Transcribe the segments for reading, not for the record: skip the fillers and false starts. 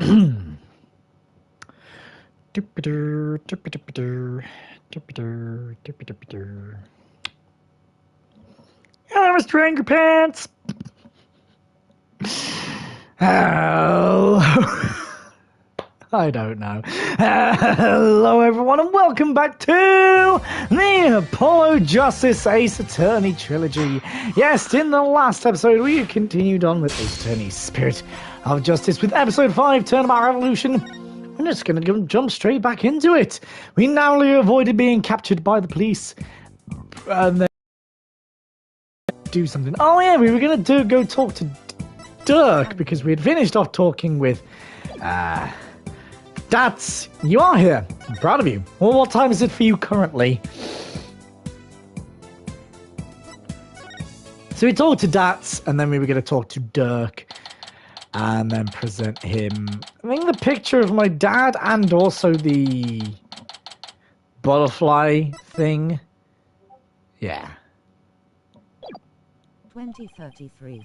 Hello, Mr. Anger Pants. Hello. I don't know. Hello, everyone, and welcome back to the Apollo Justice Ace Attorney Trilogy. Yes, in the last episode, we continued on with Ace Attorney's Spirit of Justice with episode 5, Turnabout Revolution. I'm just going to jump straight back into it. We narrowly avoided being captured by the police. And then do something. Oh, yeah, we were going to go talk to Dirk because we had finished off talking with... Dats, you are here. I'm proud of you. Well, what time is it for you currently? So we talked to Dats, and then we were going to talk to Dirk, and then present him, I think, the picture of my dad, and also the butterfly thing. Yeah. 20:33.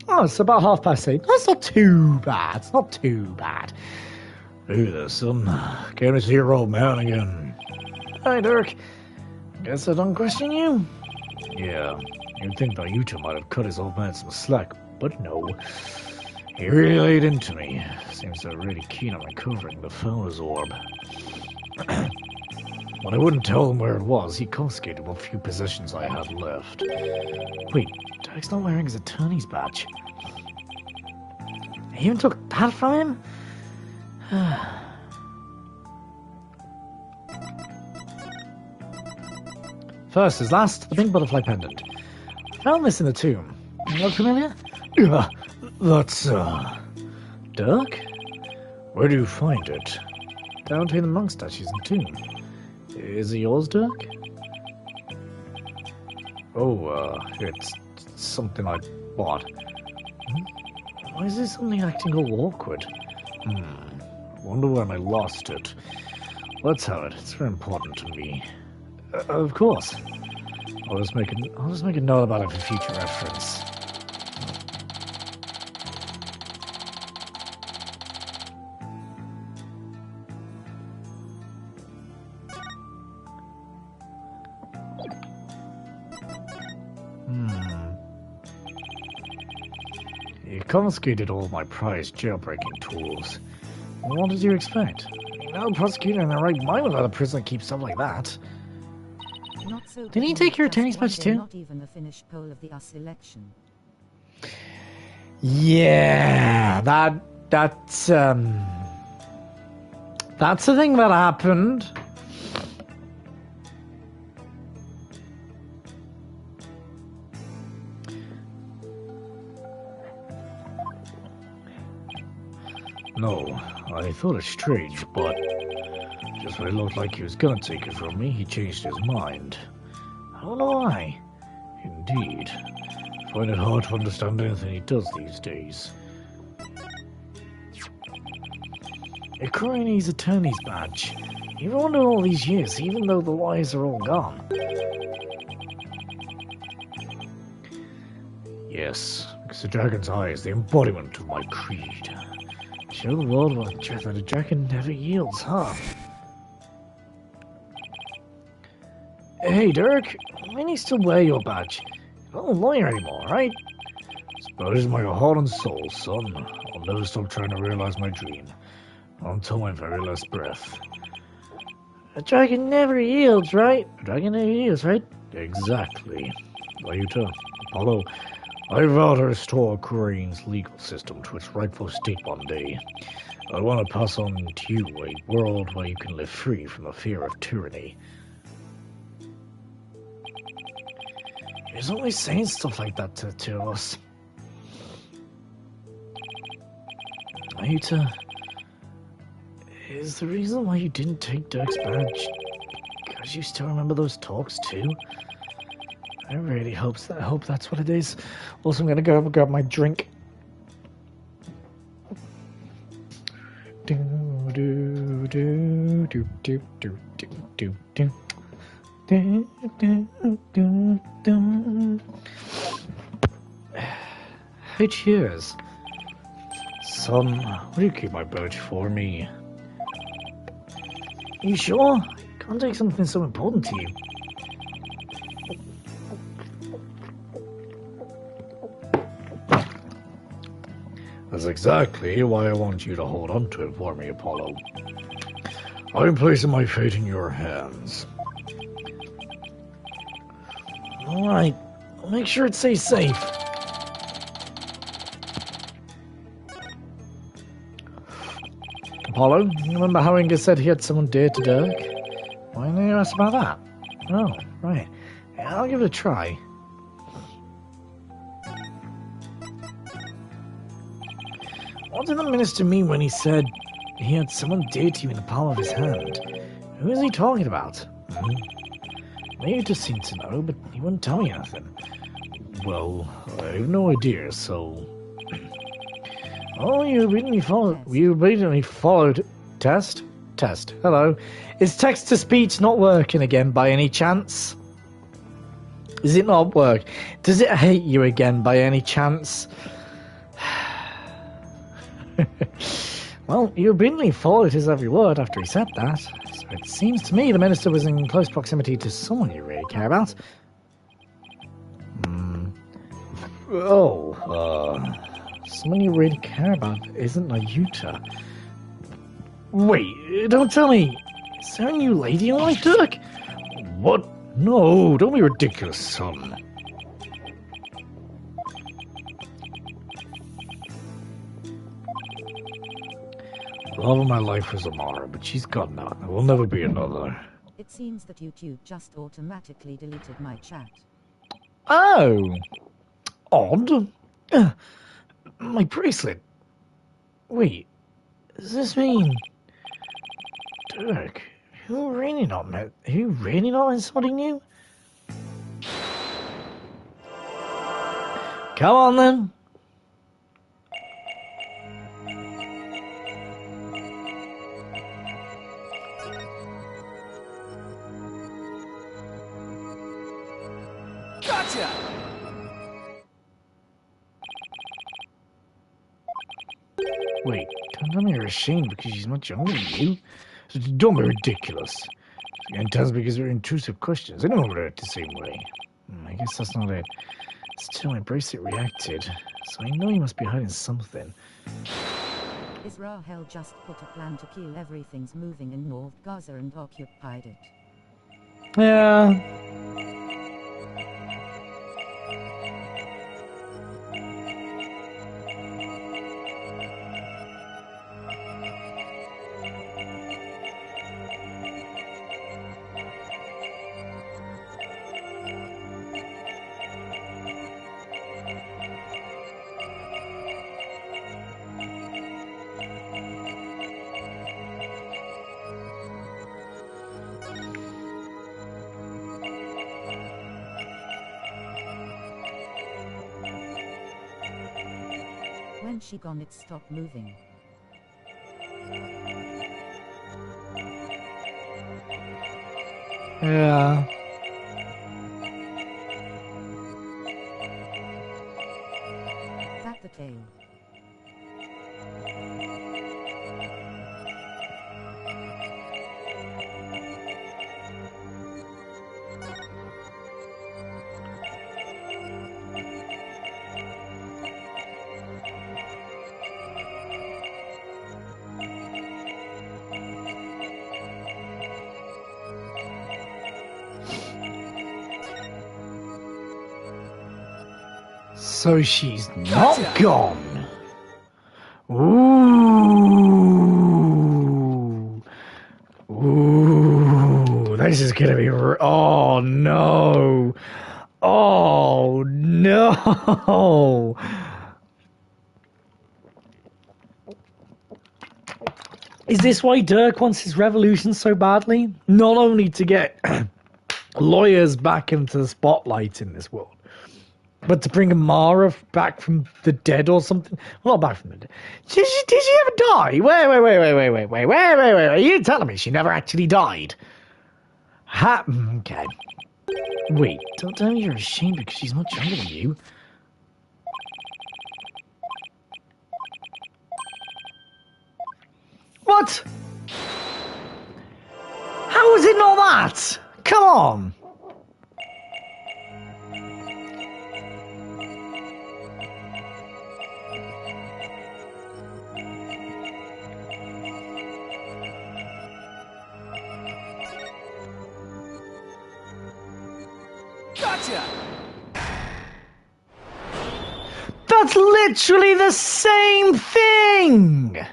Oh, it's about 8:30. That's not too bad. It's not too bad. Hey there, son. Came to see your old man again. Hi, Dirk. Guess I don't question you. Yeah, you'd think that you two might have cut his old man some slack, but no. He really laid into me. Seems they're really keen on recovering the Fower's orb. When I wouldn't tell him where it was, he confiscated what few possessions I had left. Wait, Dirk's not wearing his attorney's badge. He even took that from him? First as last, the pink butterfly pendant. I found this in the tomb. Look familiar? Yeah, that's, Dirk? Where do you find it? Down between the monk statues in the tomb. Is it yours, Dirk? Oh, it's something I bought. Why is this suddenly acting all awkward? Wonder when I lost it. Let's have it. It's very important to me. Of course. I'll just make a note about it for future reference. You confiscated all my prized jailbreaking tools. What did you expect? No prosecutor in their right mind without a prisoner keep stuff like that. Not so Did he take your attorney's badge too? Not even the finished poll of the US election. Yeah, that's the thing that happened. No, I thought it strange, but just when it looked like he was gonna take it from me, he changed his mind. I don't know why. Indeed. I find it hard to understand anything he does these days. A Coroner's attorney's badge. Even under all these years, even though the lies are all gone. Yes, because the dragon's eye is the embodiment of my creed. Show the world that a dragon never yields, huh? Hey, Dirk, why do you still wear your badge? You're not a lawyer anymore, right? Suppose my heart and soul, son. I'll never stop trying to realize my dream. Until my very last breath. A dragon never yields, right? A dragon never yields, right? Exactly. Later, Apollo, I vow to restore Korean's legal system to its rightful state one day. I want to pass on to you a world where you can live free from the fear of tyranny. He's always saying stuff like that to us. Later, is the reason why you didn't take Dirk's badge because you still remember those talks too? I really hope that's what it is. Also, I'm gonna go grab my drink. Do do do do do do do do do do do do. Hey, cheers. son. Will you keep my birch for me? You sure? Can't take something so important to you. That's exactly why I want you to hold on to it for me, Apollo. I'm placing my fate in your hands. Alright, I'll make sure it stays safe. Apollo, you remember how Inga said he had someone dear to Dirk? Why didn't you ask about that? Oh, right. Yeah, I'll give it a try. What did the minister mean when he said he had someone dear to you in the palm of his hand? Who is he talking about? Maybe just seemed to know, but he wouldn't tell me anything. Well, I have no idea, so... Oh, you obediently followed... Test? Test. Hello. Is text-to-speech not working again by any chance? Is it not work? Does it hate you again by any chance? Well, you obediently followed his every word after he said that. So it seems to me the minister was in close proximity to someone you really care about. Someone you really care about isn't Nayuta. Wait, don't tell me. Is there a new lady in life, Dirk? What? No, don't be ridiculous, son. The love of my life was Amara, but she's gone now. There will never be another. It seems that YouTube just automatically deleted my chat. Oh. Odd. My bracelet. Wait, does this mean... Dirk, who really not insulting you? Come on then. Gotcha! Wait, don't tell me you're ashamed because she's much younger than you. So don't be ridiculous. And tell us because they're intrusive questions. I don't react the same way. I guess that's not it. Still, my bracelet reacted, so I know you must be hiding something. Israel just put a plan to kill everything's moving in North Gaza and occupied it. Yeah. When she gone, it stopped moving. Yeah. That the tail. So she's not gone. Ooh. Ooh. This is gonna be... Oh, no. Oh, no. Is this why Dirk wants his revolution so badly? Not only to get lawyers back into the spotlight in this world, but to bring Amara back from the dead or something? Well, not back from the dead. Did she ever die? Wait. Are you telling me she never actually died? Okay. Wait, don't tell me you're ashamed because she's much younger than you. What? How is it not that? Come on! Gotcha! That's literally the same thing!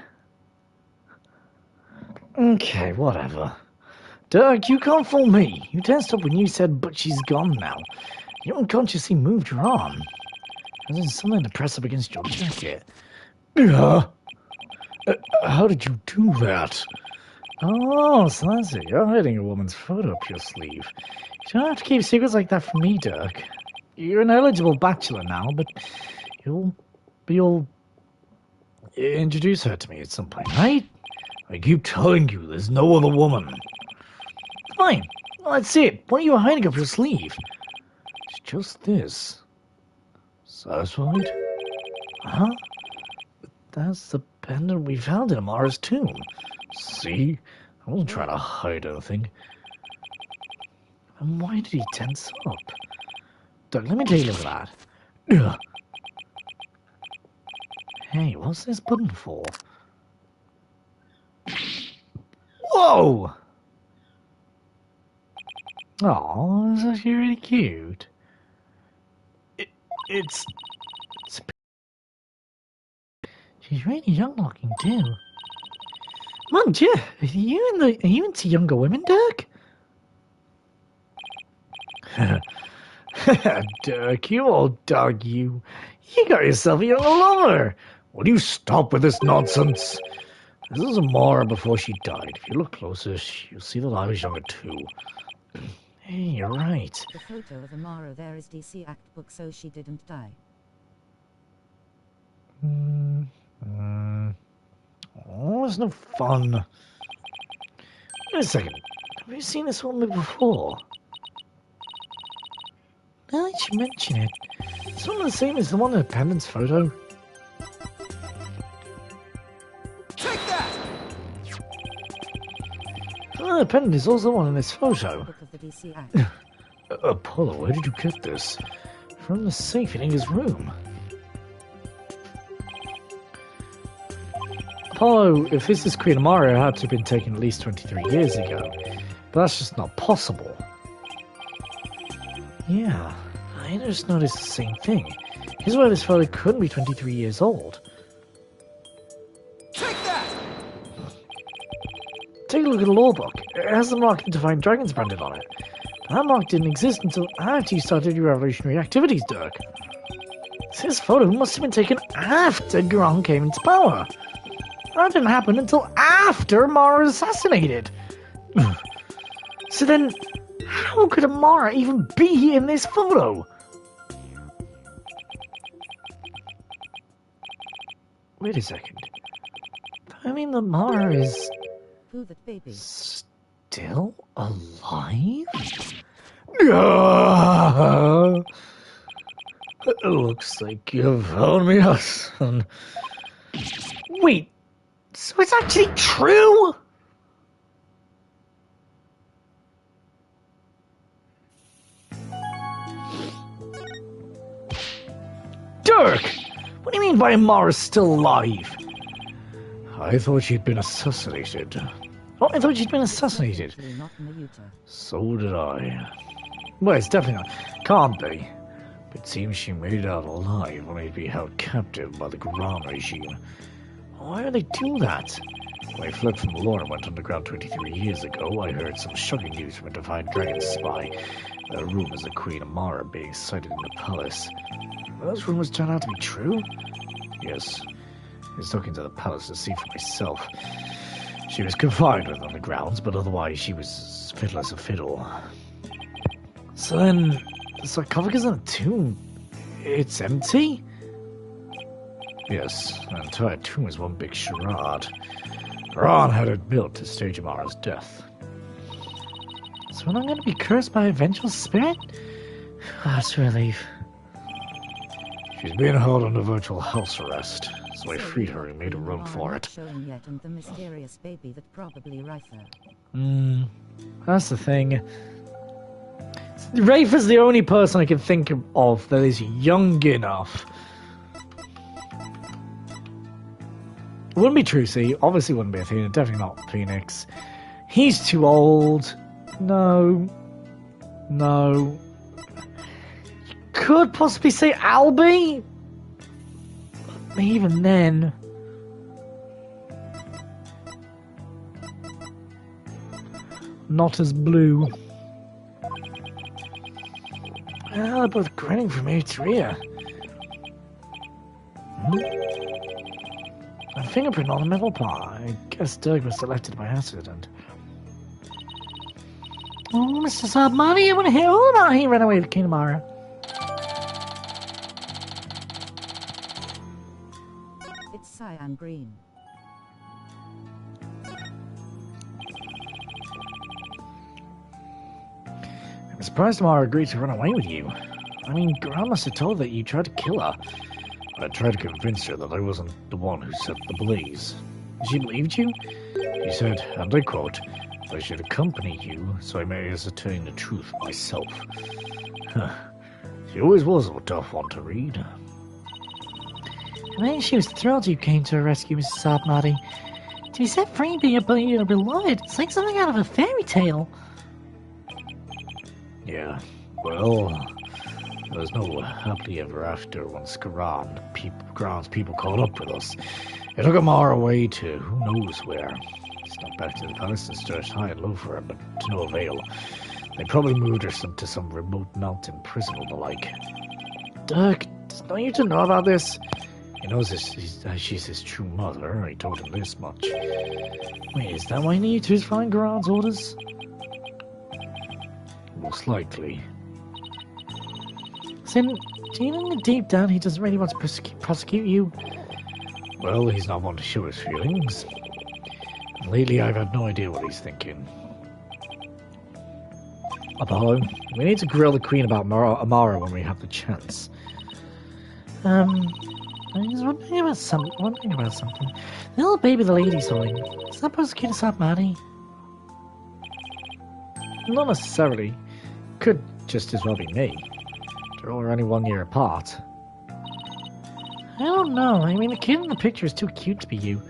Okay, whatever. Dirk, you can't fool me. You tensed up when you said, but she's gone now. You unconsciously moved your arm. There's something to press up against your jacket. How did you do that? Oh, so that's it. You're hiding a woman's photo up your sleeve. You don't have to keep secrets like that from me, Dirk. You're an eligible bachelor now, but you'll introduce her to me at some point, right? I keep telling you, there's no other woman. Fine. Well, that's it. What are you hiding up your sleeve? It's just this. Satisfied? Huh? That's the pendant we found in Amara's tomb. See? I wasn't trying to hide anything. And why did he tense up? Doug, let me take a look at that. Ugh. Hey, what's this button for? Whoa! Aw, that's actually really cute. It's she's really young looking too. Mon Dieu, are you into younger women, Dirk? Dirk, you old dog, you got yourself a young lover. Will you stop with this nonsense? This is Amara before she died. If you look closer, you'll see that I was younger too. Hey, you're right. The photo of Amara there is DC Act book, so she didn't die. Oh, it's no fun. Wait a second. Have you seen this woman before? Now that you mention it, it's one of the same as the one in the pendant's photo. Take that! Oh, the pendant is also one in this photo. Book of the DC Act. Apollo, where did you get this? From the safe in Inga's room. Apollo, if this is Queen Amara, it had to have been taken at least 23 years ago. But that's just not possible. Yeah, I just noticed the same thing. Here's why this photo couldn't be 23 years old. Take that! Take a look at the law book. It has the mark Define Dragons branded on it. That mark didn't exist until after you started your revolutionary activities, Dirk. This photo must have been taken after Garan came into power. That didn't happen until after Amara was assassinated. So then, how could Amara even be in this photo? Wait a second. I mean, Amara is Who that baby? still alive? It looks like you've found me out, son. Wait, so it's actually true? Dirk! What do you mean by Amara's still alive? I thought she'd been assassinated. Oh, I thought she'd been assassinated. Definitely not Mayuta. So did I. Well, it's definitely not. Can't be. But it seems she made it out alive when he'd be held captive by the Gran regime. Why would they do that? When I fled from the law and went underground 23 years ago, I heard some shocking news from a Divine Dragon spy. Rumors of Queen Amara being sighted in the palace. Those rumors turned out to be true? Yes. I was looking to the palace to see for myself. She was confined within the grounds, but otherwise she was as fiddle as a fiddle. So then, the sarcophagus in the tomb, it's empty? Yes, the entire tomb is one big charade. Ron had it built to stage Amara's death. So I'm going to be cursed by a vengeful spirit? That's a relief. She's being held under virtual house arrest. As so I freed her and made her run for it. Showing yet, and the mysterious baby that probably Ryther. That's the thing. Rafe is the only person I can think of that is young enough. It wouldn't be Trucy. Obviously wouldn't be Athena. Definitely not Phoenix. He's too old. No. No. You could possibly say Albie? But even then... not as blue. Well, they're both grinning from ear to ear. A fingerprint on the metal part. I guess Dirk was selected by accident. Oh, Mr. Sabmani, I want to hear all about how he ran away with Kinamara. It's cyan green. I'm surprised Mara agreed to run away with you. I mean, Grant must have told her that you tried to kill her. I tried to convince her that I wasn't the one who set the blaze. She believed you? She said, and I quote, I should accompany you so I may ascertain the truth myself. She always was a tough one to read. I mean, she was thrilled you came to her rescue, Mrs. Sabmati. To be set free being your beloved, it's like something out of a fairy tale. Yeah, well, there was no happily ever after once Grant's people caught up with us. They took Amara away to who knows where. Snuck back to the palace and searched high and low for her, but to no avail. They probably moved her to some remote mountain prison or the like. Dirk does not you to know about this? He knows she's his true mother. I told him this much. Wait, is that why you two following Grant's orders? Most likely. Then, do you know that deep down he doesn't really want to prosecute you? Well, he's not one to show his feelings. Lately, I've had no idea what he's thinking. Apollo, we need to grill the Queen about Amara when we have the chance. I was wondering about something. The little baby the lady's holding. Is that prosecutor Sabmati? Not necessarily. Could just as well be me. They're all only 1 year apart. I don't know. I mean, the kid in the picture is too cute to be you.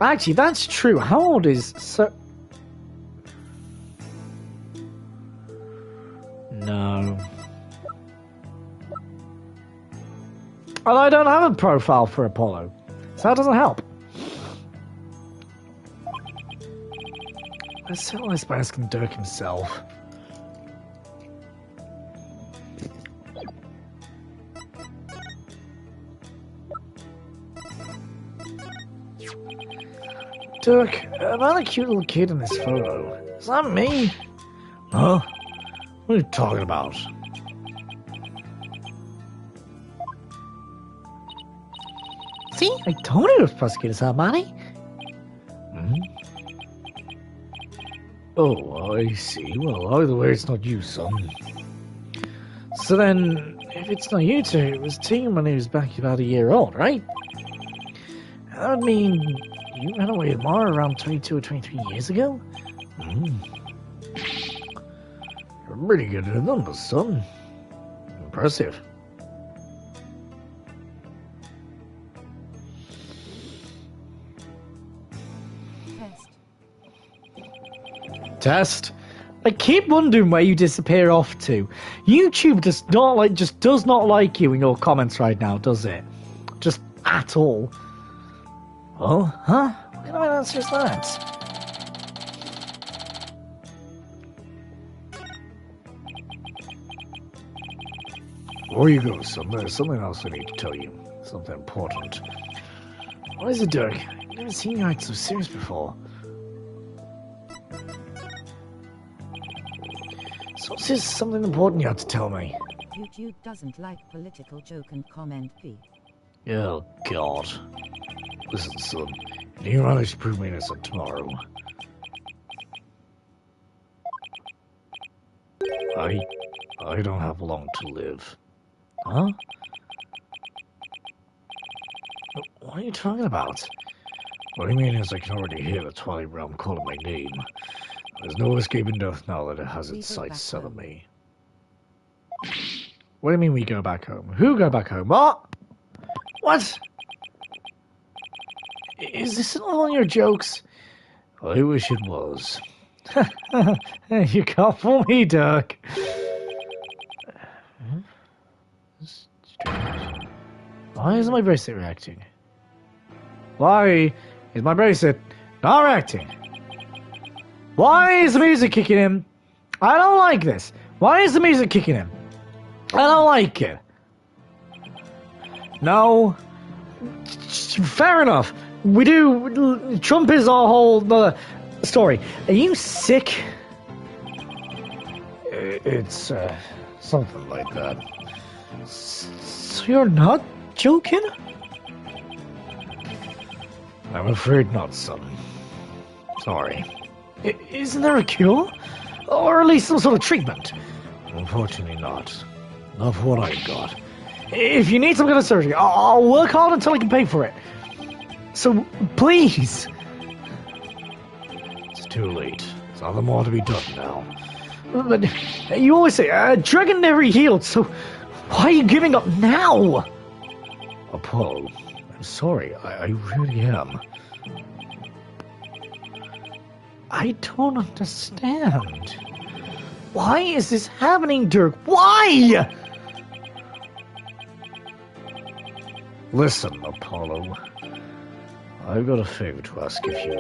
Actually, that's true. How old is No. Well, I don't have a profile for Apollo, so that doesn't help. Let's settle this by asking Dirk himself. Dirk, about a cute little kid in this photo. Is that me? Huh? What are you talking about? See? I told you it was prosecutor Sabmati. Oh, I see. Well, either way, it's not you, son. So then, if it's not you two, it was Team when he was back about a year old, right? That would mean you ran away with Mara around 22 or 23 years ago? You're really good at the numbers, son. Impressive. Test. I keep wondering where you disappear off to. YouTube does not like you in your comments right now, does it? Just at all. Well, huh? What kind of an answer is that? Before you go, son, there's something else I need to tell you. Something important. What is it, Dirk? I've never seen you act so serious before. So is this something important you have to tell me? YouTube doesn't like political joke and comment P. Oh, God. Listen, son. If you manage to prove me innocent tomorrow, I don't have long to live. Huh? What What are you talking about? What I mean is I can already hear the Twilight Realm calling my name. There's no escaping death now that it has We its go sights back set on home. me. What do you mean we go back home? Who go back home? What? What? Is this all your jokes? I wish it was. You can't fool me, Dirk. Strange. Why isn't my bracelet reacting? Why is my bracelet not reacting? Why is the music kicking in? I don't like this. Why is the music kicking in? I don't like it. No. Fair enough. We do. Trump is our whole story. Are you sick? It's something like that. So you're not joking? I'm afraid not, son. Sorry. Isn't there a cure? Or at least some sort of treatment? Unfortunately not. Not for what I got. If you need some kind of surgery, I'll work hard until I can pay for it. So, please. It's too late. There's nothing more to be done now. But you always say, dragon never healed, so why are you giving up now? Apollo, I'm sorry. I really am. I don't understand. Why is this happening, Dirk? Why? Listen, Apollo. I've got a favor to ask of you.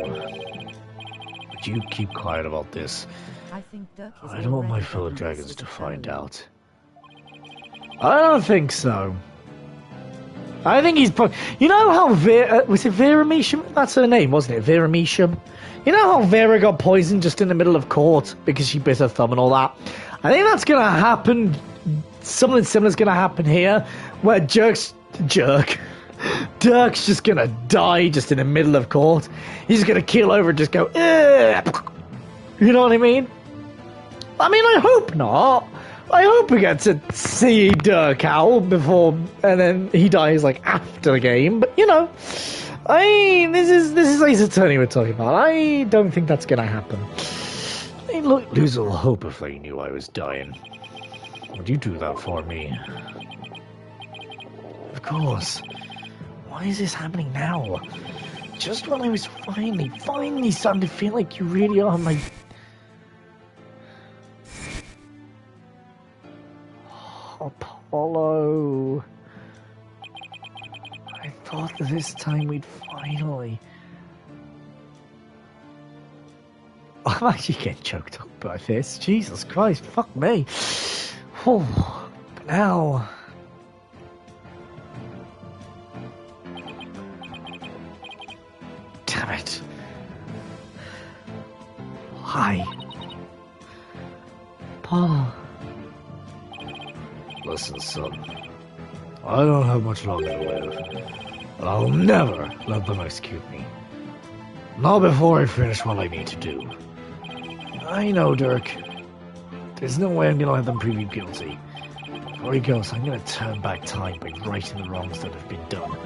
Would you keep quiet about this? I think Dirk is I don't want my already fellow getting dragons this to with find Tony. out. I don't think so. I think he's you know how was it Vera Misham? That's her name, wasn't it? Vera Misham? You know how Vera got poisoned just in the middle of court because she bit her thumb and all that? I think that's going to happen. Something similar is going to happen here, where Dirk's just going to die just in the middle of court. He's going to keel over and just go, ugh. You know what I mean? I mean, I hope not. I hope we get to see Dirk out before, and then he dies like after the game. But you know, this is Ace Attorney we're talking about. I don't think that's gonna happen. They'd lose all hope if they knew I was dying. Would you do that for me? Of course. Why is this happening now? Just when I was finally starting to feel like you really are my... Apollo. I thought that this time we'd finally... I'm actually getting choked up by this. Jesus Christ, fuck me. Oh, but now... Damn it. Why? Paul. Listen, son. I don't have much longer to live. But I'll never let them execute me. Not before I finish what I need to do. I know, Dirk. There's no way I'm gonna let them prove you guilty. Before he goes, I'm gonna turn back time by righting the wrongs that have been done.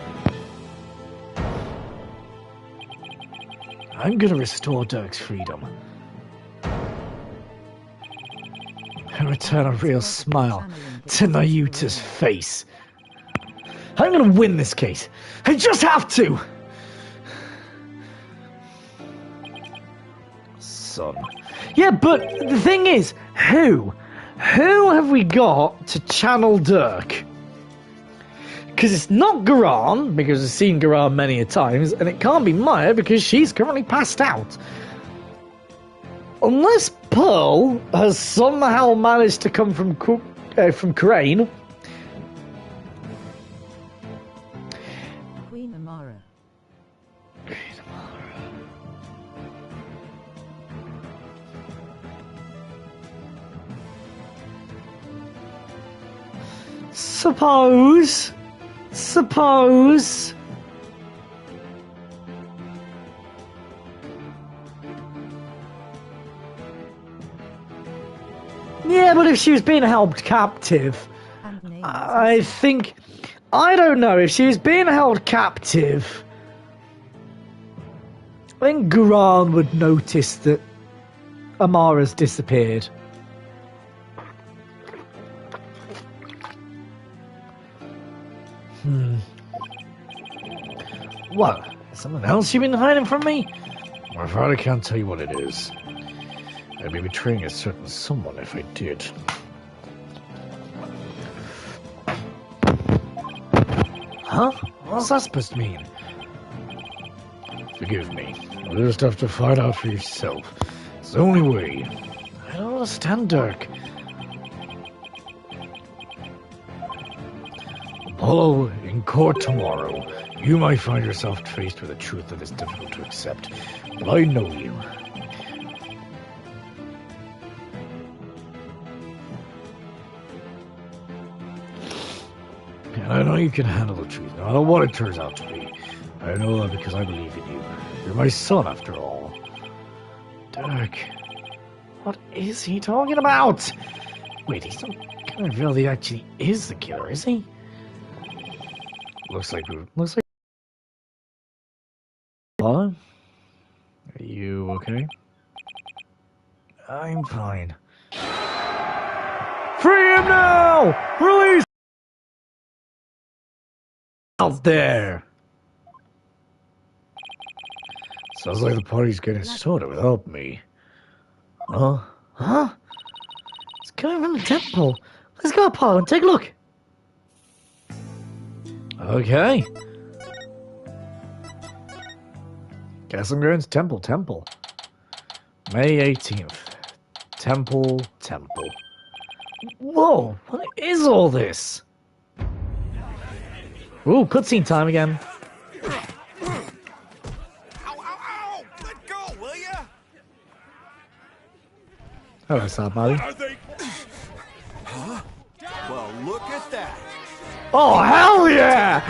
I'm gonna restore Dirk's freedom. And return a real smile to Nayuta's face. I'm gonna win this case. I just have to! Son. Yeah, but the thing is, who? Who have we got to channel Dirk? Because it's not Garan, because we've seen Garan many a times, and it can't be Maya, because she's currently passed out. Unless Pearl has somehow managed to come from Crane. Queen Amara. Suppose. Yeah, but if she was being held captive, And names. I think I don't know if she's being held captive. I think Guran would notice that Amara's disappeared. What? Something else you've been hiding from me? I'm afraid I can't tell you what it is. I'd be betraying a certain someone if I did. Huh? What's that supposed to mean? Forgive me. You'll just have to find out for yourself. It's the only way. I don't understand, Dirk. Apollo, in court tomorrow, you might find yourself faced with a truth that is difficult to accept. But I know you. And I know you can handle the truth, no matter what it turns out to be. I know that because I believe in you. You're my son, after all. Dirk, what is he talking about? Wait, he's not gonna reveal he actually is the killer, is he? Looks like. What? Are you okay? I'm fine. Free him now! Release! Out there! Sounds like the party's getting started without me. Huh? Huh? It's coming from the temple. Let's go, Apollo, and take a look. Okay. Guess I'm going to Temple. May 18th. Temple. Whoa, what is all this? Ooh, cutscene time again. Ow! Let go, will ya? Hello, Sabmati. Huh? Well, look at that. Oh, hell yeah!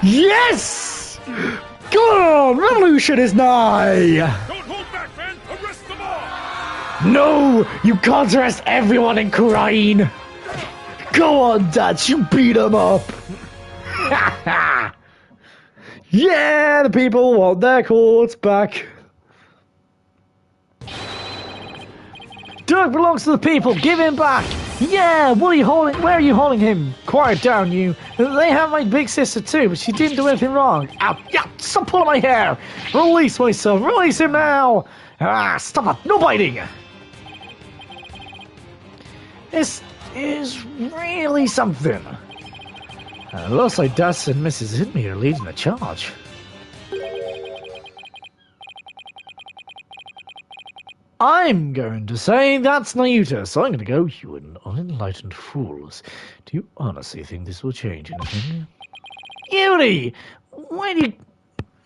Yes! Come on, revolution is nigh! Don't hold back, man! Arrest them all! No, you can't arrest everyone in Khura'in! Go on, Dad, you beat them up! Yeah, the people want their courts back. Dirk belongs to the people, give him back! Yeah, what are you holding? Where are you holding him? Quiet down, you. They have my big sister too, but she didn't do anything wrong. Ow, yeah, stop pulling my hair! Release myself, release him now! Ah, stop it, no biting! This is really something. It looks like Das and Mrs. Hidme are leading the charge. I'm going to say that's Nayuta, so I'm going to go, you unenlightened fools. Do you honestly think this will change anything? Yuri! Why do you...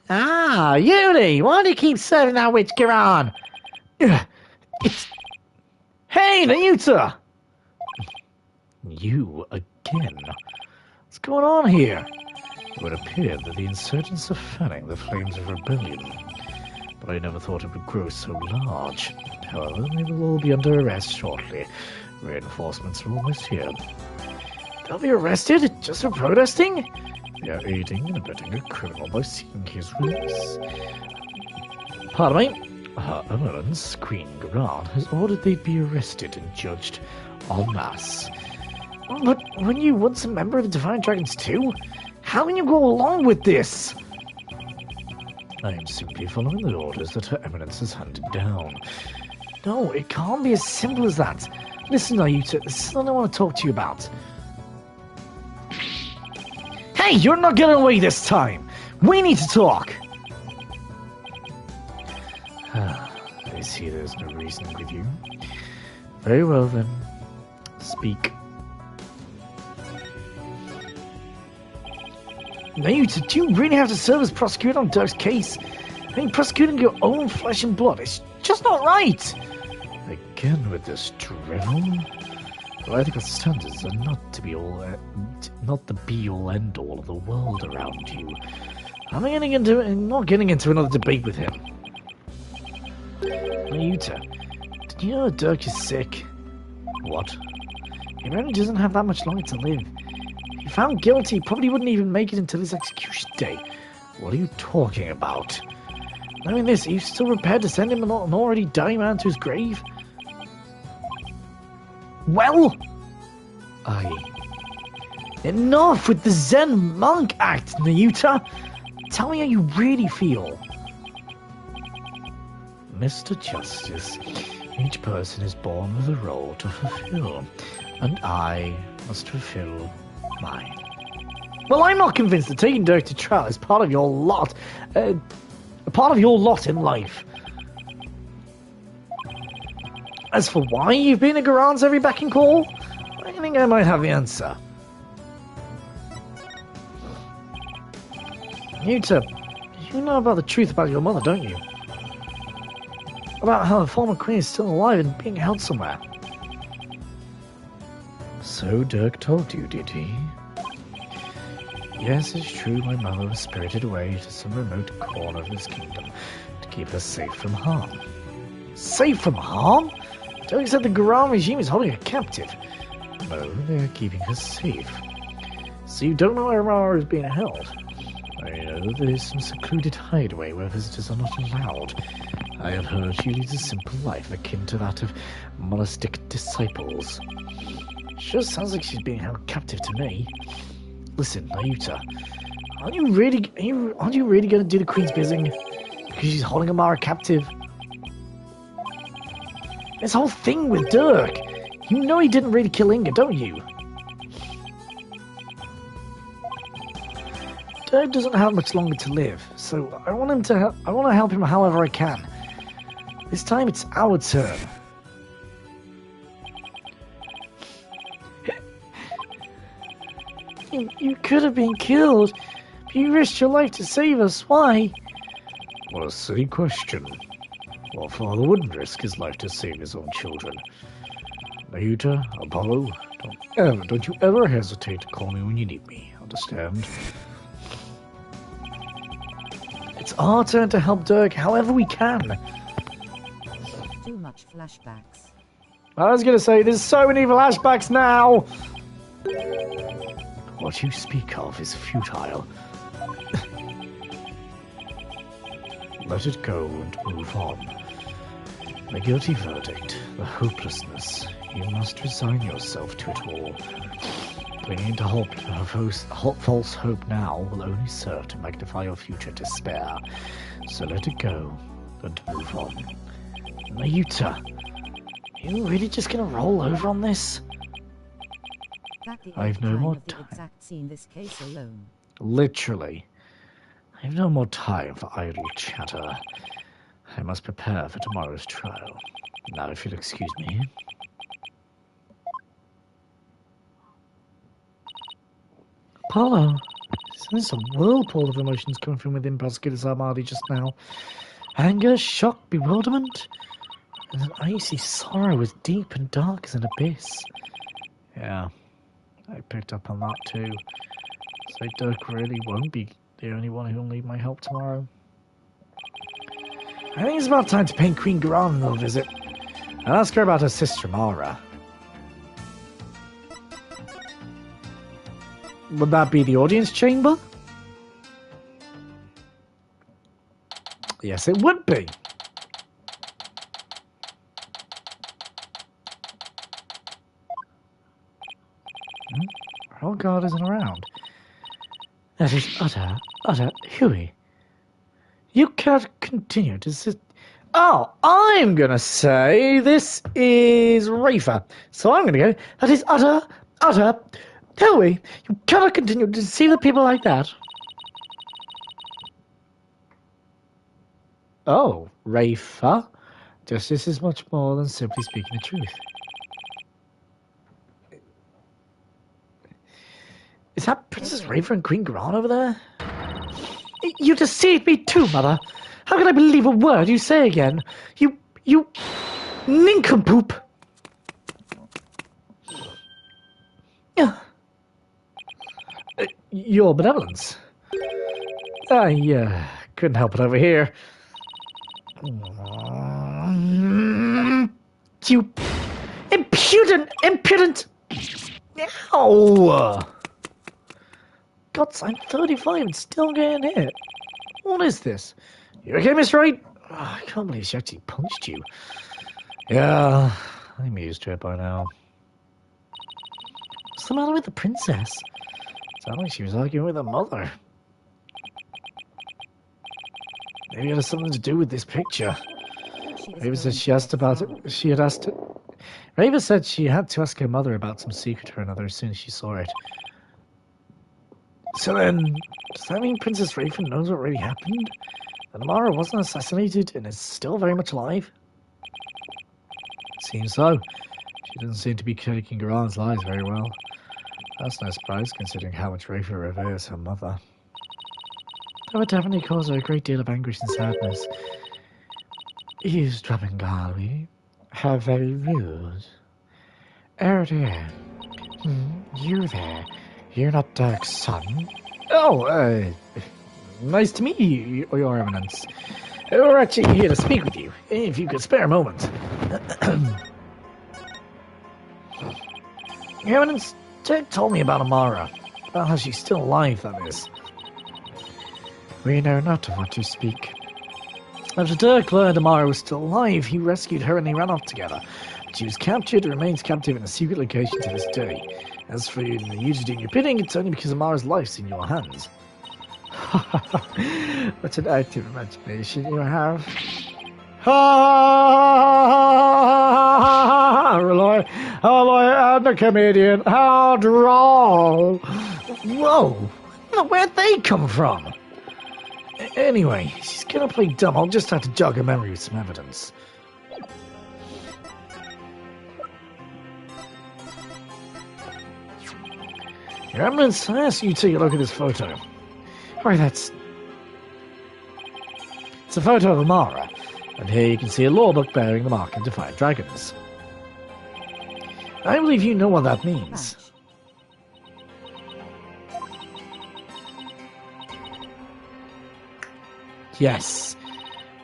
Yuri! Why do you keep serving that witch Kiran? It's... Hey, Nayuta! You again? What's going on here? It would appear that the insurgents are fanning the flames of rebellion. But I never thought it would grow so large. However, they will all be under arrest shortly. Reinforcements are almost here. They'll be arrested just for protesting? They are aiding and abetting a criminal by seeking his release. Pardon me? Her Eminence, Queen Garan, has ordered they be arrested and judged en masse. But weren't you once a member of the Divine Dragons too? How can you go along with this? I am simply following the orders that Her Eminence has handed down. No, it can't be as simple as that. Listen, Nayuta, this is what I want to talk to you about. Hey, you're not getting away this time! We need to talk! I see there's no reason with you. Very well then. Speak. Nayuta, do you really have to serve as prosecutor on Dirk's case? I mean, prosecuting your own flesh and blood is just not right! Again with this drivel? Well, ethical standards are not the be-all end-all of the world around you. I'm not getting into another debate with him. Nayuta, did you know Dirk is sick? What? He really doesn't have that much longer to live. If he If found guilty, he probably wouldn't even make it until his execution day. What are you talking about? Knowing this, are you still prepared to send him an already dying man to his grave? Well, enough with the Zen monk act, Nayuta. Tell me how you really feel. Mr. Justice, each person is born with a role to fulfill, and I must fulfill mine. Well, I'm not convinced that taking Dirk to trial is part of your lot, a part of your lot in life. As for why you've been at Garan's every beck and call, I think I might have the answer. Yuta, you know about the truth about your mother, don't you? About how the former queen is still alive and being held somewhere. So Dirk told you, did he? Yes, it's true my mother was spirited away to some remote corner of this kingdom to keep her safe from harm. Safe from harm? Dirk said the Garan regime is holding her captive. No, they're keeping her safe. So you don't know where Rara is being held? I know there is some secluded hideaway where visitors are not allowed. I have heard she leads a simple life akin to that of monastic disciples. Sure sounds like she's being held captive to me. Listen, Nayuta, aren't you really going to do the Queen's bidding? Because she's holding Amara captive? This whole thing with Dirk, you know he didn't really kill Inga, don't you? Dirk doesn't have much longer to live, so I want to help him however I can. This time it's our turn. You could have been killed, but you risked your life to save us. Why? What a silly question. What father wouldn't risk his life to save his own children? Nayuta, Apollo, don't you ever hesitate to call me when you need me. Understand? It's our turn to help Dirk however we can. Too much flashbacks. I was going to say, there's so many flashbacks now! What you speak of is futile. Let it go and move on. The guilty verdict, the hopelessness, you must resign yourself to it all. Clinging to false hope now will only serve to magnify your future despair. So let it go and move on. Nayuta, are you really just gonna roll over on this? I've no more time. Exact scene this case alone. Literally. I have no more time for idle chatter. I must prepare for tomorrow's trial. Now, if you'll excuse me. Apollo, there's a whirlpool of emotions coming from within Prosecutor Armadi just now. Anger, shock, bewilderment, and an icy sorrow as deep and dark as an abyss. Yeah, I picked up on that too. So Dirk really won't be the only one who'll need my help tomorrow. I think it's about time to pay Queen Garan a little visit and ask her about her sister Mara. Would that be the audience chamber? Yes, it would be. Our guard isn't around. That is utter hooey. You can't continue to sit. Oh, I'm gonna say this is Rafa. So I'm gonna go. That is utter hooey. You cannot continue to see the people like that. Oh, Rafa. Justice is much more than simply speaking the truth. Is that Princess Rafa and Queen Garan over there? You deceived me too, Mother. How can I believe a word you say again? You nincompoop. Your benevolence. I couldn't help it over here. You impudent. Ow! guts, I'm 35 and still getting hit. What is this? You okay, Miss Wright? Oh, I can't believe she actually punched you. Yeah, I'm used to it by now. What's the matter with the princess? Sounded like she was arguing with her mother. Maybe it has something to do with this picture. Raven said she asked about it. Raven said she had to ask her mother about some secret or another as soon as she saw it. So then, does that mean Princess Raven knows what really happened? That Amara wasn't assassinated and is still very much alive? Seems so. She doesn't seem to be taking her aunt's lies very well. That's no surprise, considering how much Raven reveres her mother. That would definitely cause her a great deal of anguish and sadness. Eavesdropping, Garvey. How very rude. Oh dear. You there. You're not Dirk's son? Oh, nice to meet you, Your Eminence. We're actually here to speak with you, if you could spare a moment. Your Eminence, Dirk told me about Amara. About how she's still alive, that is. We know not of what you speak. After Dirk learned Amara was still alive, he rescued her and they ran off together. She was captured and remains captive in a secret location to this day. As for you to do your bidding, it's only because Amara's life's in your hands. What an active imagination you have. Roy and the comedian, how droll. Whoa, where'd they come from? Anyway, she's gonna play dumb. I'll just have to jog her memory with some evidence. Your Eminence, I ask you to take a look at this photo. Why, it's a photo of Amara, and here you can see a law book bearing the mark of Defiant Dragons. I believe you know what that means. Yes.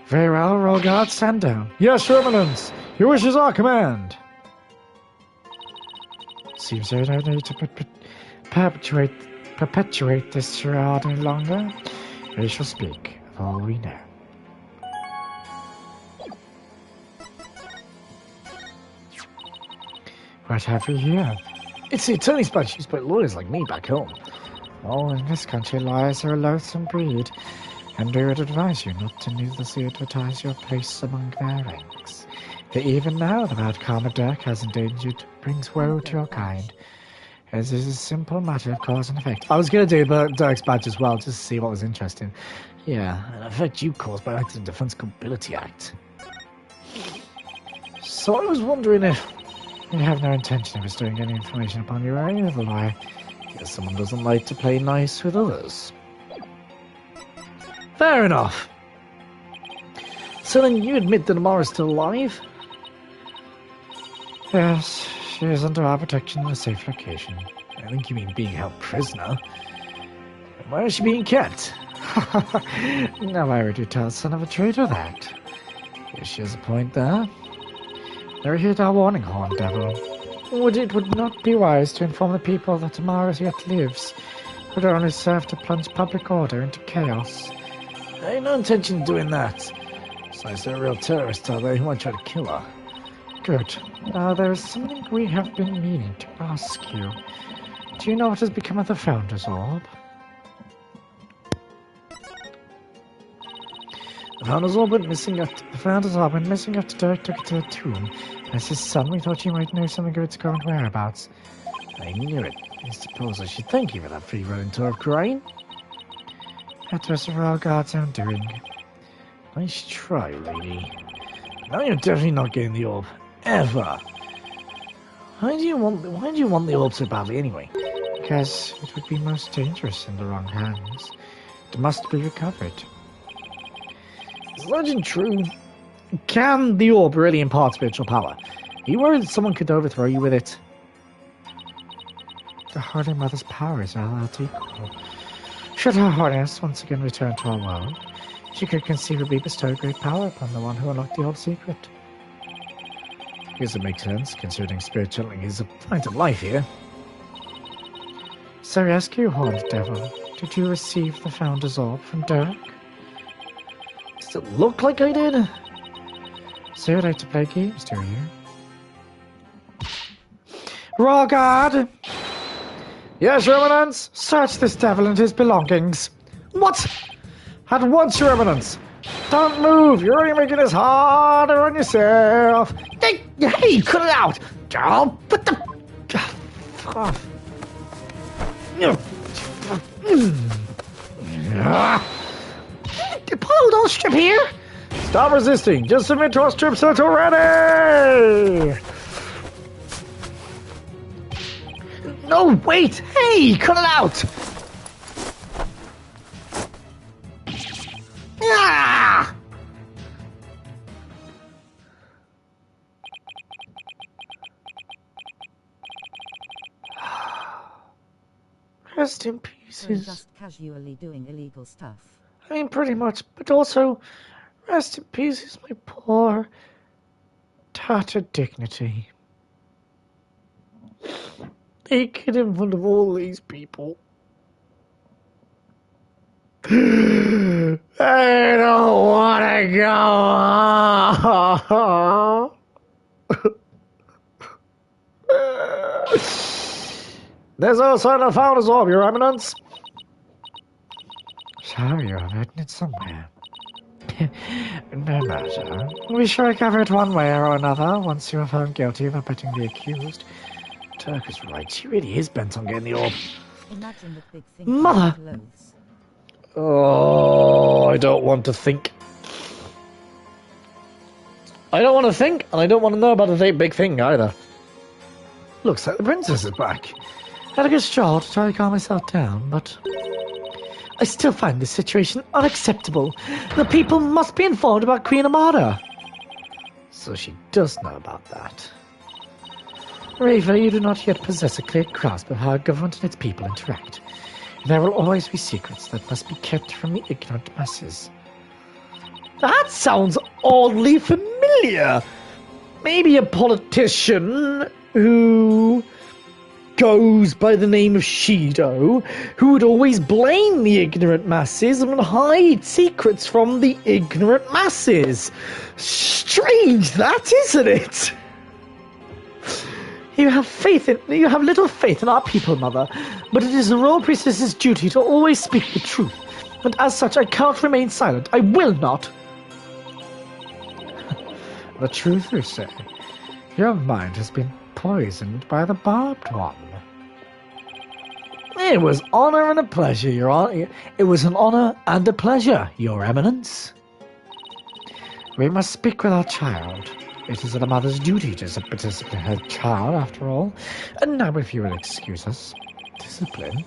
Very well, roll guard, stand down. Yes, Your Eminence. Your wishes are command. Seems there no need to perpetuate this charade any longer. We shall speak of all we know. What have we here? It's the attorney's badge used by lawyers like me back home. Oh, in this country, lawyers are a loathsome breed, and we would advise you not to needlessly advertise your place among their ranks. For even now, the bad karma Dirk has endangered brings woe to your kind. As is a simple matter of cause and effect. I was going to do Dirk's badge as well, just to see what was interesting. Yeah, an effect you caused by Accident Defense Culpability Act. So I was wondering if you have no intention of bestowing any information upon you or any other lawyer. Guess someone doesn't like to play nice with others. Fair enough. So then you admit that Amara's still alive? Yes, she is under our protection in a safe location. I think you mean being held prisoner. Where is she being kept? Now I would you tell son of a traitor that. Yes, she has a point there. Never heard our warning horn, devil. It would not be wise to inform the people that Amara yet lives. It would only serve to plunge public order into chaos. I have no intention of doing that. Besides, they're real terrorists, are they, who might try to kill her? Good. Now, there is something we have been meaning to ask you. Do you know what has become of the Founder's Orb? The Founder's Orb went missing after Dirk took it to the tomb. As his son, we thought you might know something of its current whereabouts. I knew it. I suppose I should thank you for that free-running tour of Crane. That was for our God's own doing. Nice try, lady. Now you're definitely not getting the orb. Ever. Why do you want the orb so badly anyway? Because it would be most dangerous in the wrong hands. It must be recovered. Is legend true? Can the orb really impart spiritual power? Are you worried that someone could overthrow you with it? The Holy Mother's powers are without equal. Should Her Highness once again return to our world, she could conceivably bestow great power upon the one who unlocked the old secret. I guess it makes sense, considering spirit channeling is a point of life here. I rescue Horned Devil, did you receive the Founder's Orb from Dirk? Does it look like I did? So you'd like to play games, do you? Rogard! Yes, Your Eminence? Search this devil and his belongings. What? At once, Your Eminence! Don't move! You're only making this harder on yourself! Hey, cut it out! Oh, what the... Fuck off. Apollo, don't strip here! Stop resisting! Just submit to our strip search already! No, wait! Hey, cut it out! Ah! Rest in You're pieces. just casually doing illegal stuff. I mean, pretty much, but also, rest in pieces, my poor, tattered dignity. Naked in front of all these people. I don't want to go. There's no sign of Founder's Orb, Your Eminence. Sorry, I've written it somewhere. No matter. We shall recover it one way or another once you are found guilty of abetting the accused. Turk is right. She really is bent on getting the orb. Imagine the big thing. Mother! Clothes. Oh, I don't want to think. I don't want to think, and I don't want to know about the big thing either. Looks like the princess is back. Had a good straw to try to calm myself down, but I still find this situation unacceptable. The people must be informed about Queen Amada. So she does know about that. Raver, you do not yet possess a clear grasp of how a government and its people interact. There will always be secrets that must be kept from the ignorant masses. That sounds oddly familiar. Maybe a politician who goes by the name of Shido, who would always blame the ignorant masses and would hide secrets from the ignorant masses. Strange that, isn't it? You have little faith in our people, Mother, but it is the royal priestess's duty to always speak the truth, and as such I cannot remain silent. I will not. The truth, you say? Your mind has been poisoned by the barbed one. It was honor and a pleasure, Your Honor. It was an honor and a pleasure, Your Eminence. We must speak with our child. It is a mother's duty to discipline her child, after all. And now, if you will excuse us. Discipline?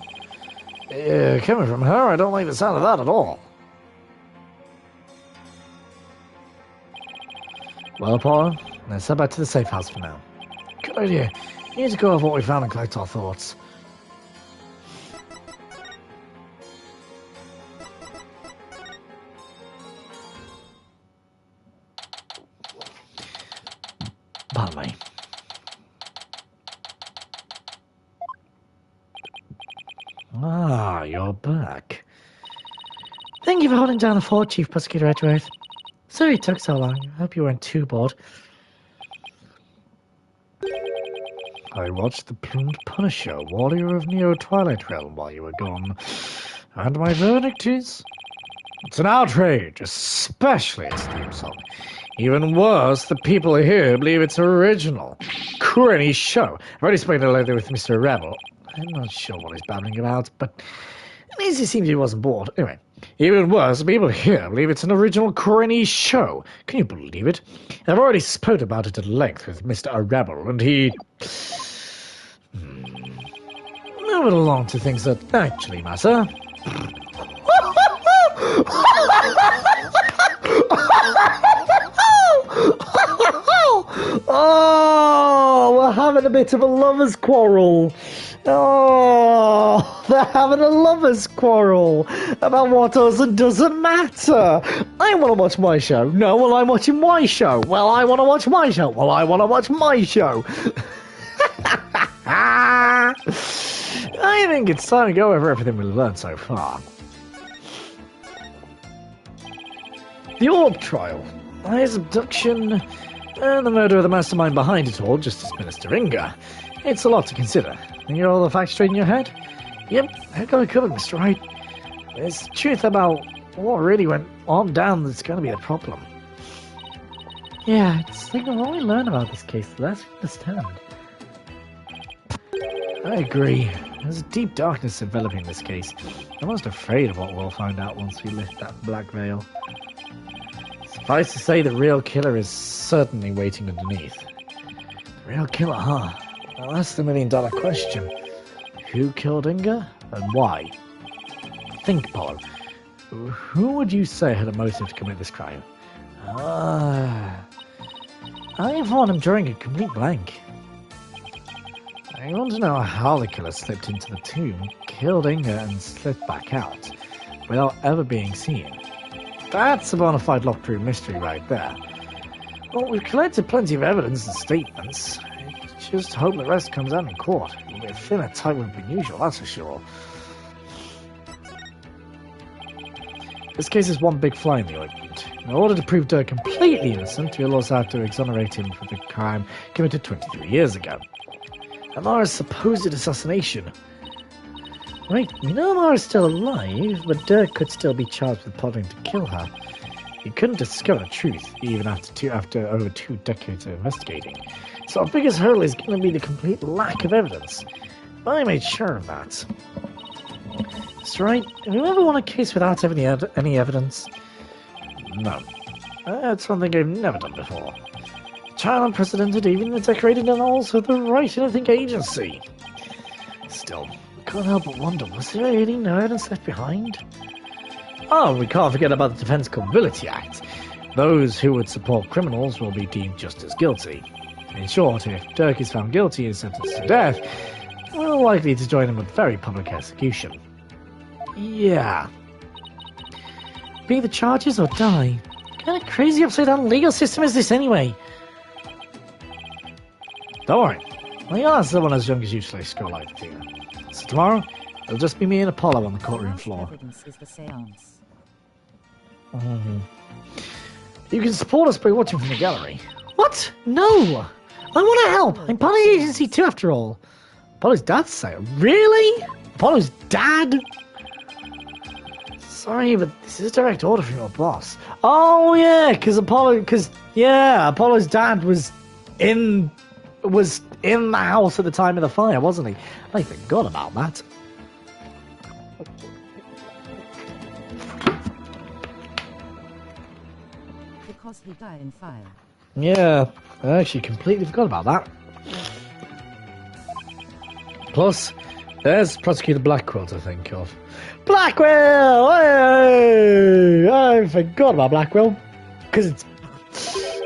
Coming from her, I don't like the sound of that at all. Well, Paula, let's head back to the safe house for now. Good idea. You need to go over what we found and collect our thoughts. Pardon me. Ah, you're back. Thank you for holding down the fort, Chief Prosecutor Edgeworth. Sorry it took so long. I hope you weren't too bored. I watched the Plumed Punisher, Warrior of Neo Twilight Realm, while you were gone. And my verdict is... it's an outrage, especially its theme song. Even worse, the people here believe it's original. Cranny show. I've already spoken it later with Mr. Rebel. I'm not sure what he's babbling about, but at least he seems he wasn't bored. Anyway, even worse, the people here believe it's an original Cranny show. Can you believe it? I've already spoken about it at length with Mr. Rebel, and he... moving along to things that actually matter. Oh, we're having a bit of a lover's quarrel. Oh, they're having a lover's quarrel about what does and doesn't matter. I want to watch my show. No, well, I'm watching my show. Well, I want to watch my show. Well, I want to watch my show. I think it's time to go over everything we've learned so far. The Orb trial, his abduction, and the murder of the mastermind behind it all, Justice Minister Inga. It's a lot to consider. You got all the facts straight in your head? Yep, I got it covered, Mr. Wright. It's the truth about what really went on down that's going to be the problem. Yeah, it's like the more we learn about this case, the less we understand. I agree. There's a deep darkness enveloping this case. I'm most afraid of what we'll find out once we lift that black veil. Suffice to say, the real killer is certainly waiting underneath. The real killer, huh? Well, that's the million-dollar question. Who killed Inga, and why? Think, Apollo. Who would you say had a motive to commit this crime? I, for one, am drawing a complete blank. I want to know how the killer slipped into the tomb, killed Inga, and slipped back out, without ever being seen. That's a bona fide locked room mystery right there. Well, we've collected plenty of evidence and statements. Just hope the rest comes out in court. It'll be a thinner tight than usual, that's for sure. This case is one big fly in the ointment. In order to prove Dirk completely innocent, we'll also have to exonerate him for the crime committed 23 years ago. Amara's supposed assassination. Right, we know Amara's still alive, but Dirk could still be charged with plotting to kill her. He couldn't discover the truth, even after over 2 decades of investigating. So our biggest hurdle is going to be the complete lack of evidence. I made sure of that. That's right. Have you ever won a case without any evidence? No. That's something I've never done before. Child unprecedented, even the decorated and also the right and I think agency. Still, I can't help but wonder, was there really no evidence left behind? Oh, we can't forget about the Defense Culpability Act. Those who would support criminals will be deemed just as guilty. In short, if Dirk is found guilty and sentenced to death, we're likely to join him with very public execution. Yeah. Be the charges or die? What kind of crazy upside-down legal system is this anyway? Don't worry. I'll answer someone as young as you slash school life, Tina. So tomorrow, it'll just be me and Apollo on the courtroom floor. Evidence is the seance. You can support us by watching from the gallery. What? No! I want to help! I'm part of the agency too, after all. Apollo's dad's sale? Really? Apollo's dad? Sorry, but this is a direct order from your boss. Oh yeah, because Apollo's dad was in the house at the time of the fire, wasn't he? I forgot about that. Because he died in fire. Yeah, I actually completely forgot about that. Plus, there's Prosecutor Blackwell to think of. Blackwell! Hey! I forgot about Blackwell. Because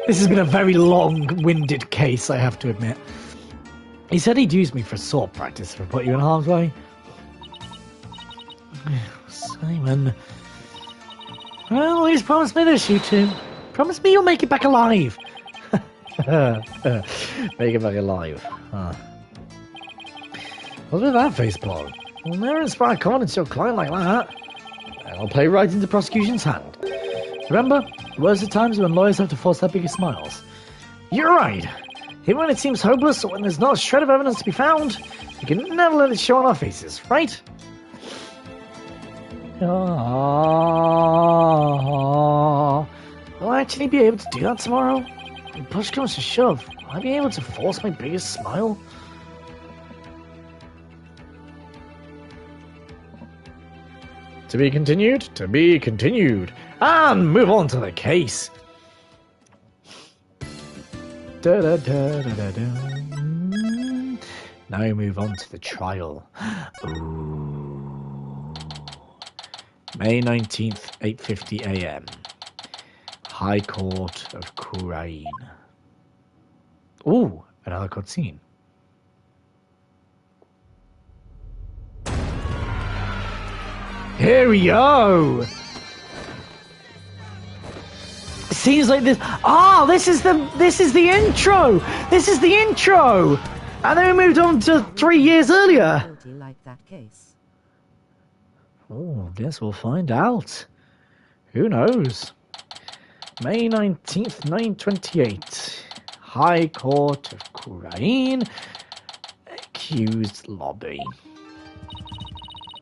this has been a very long-winded case, I have to admit. He said he'd use me for sword practice if I put you in harm's way. Simon. Well, he's promised me this, you two. Promise me you'll make it back alive. Make it back alive. Huh. What's with that face, Paul? We'll never inspire confidence to a client like that. I'll play right into prosecution's hand. Remember, worst of times when lawyers have to force their biggest smiles. You're right. Even when it seems hopeless or when there's not a shred of evidence to be found, we can never let it show on our faces, right? Will I actually be able to do that tomorrow? When push comes to shove, will I be able to force my biggest smile? To be continued, to be continued. And move on to the case. Now we move on to the trial. Ooh. May 19th, 8:50 a.m. High Court of Kurain. Ooh, another cutscene. Here we go. Seems like this. Ah, this is the intro. This is the intro. And then we moved on to 3 years earlier. Guilty like that case. Oh, guess we'll find out. Who knows? May 19th, 928. High Court of Kurain. Accused lobby.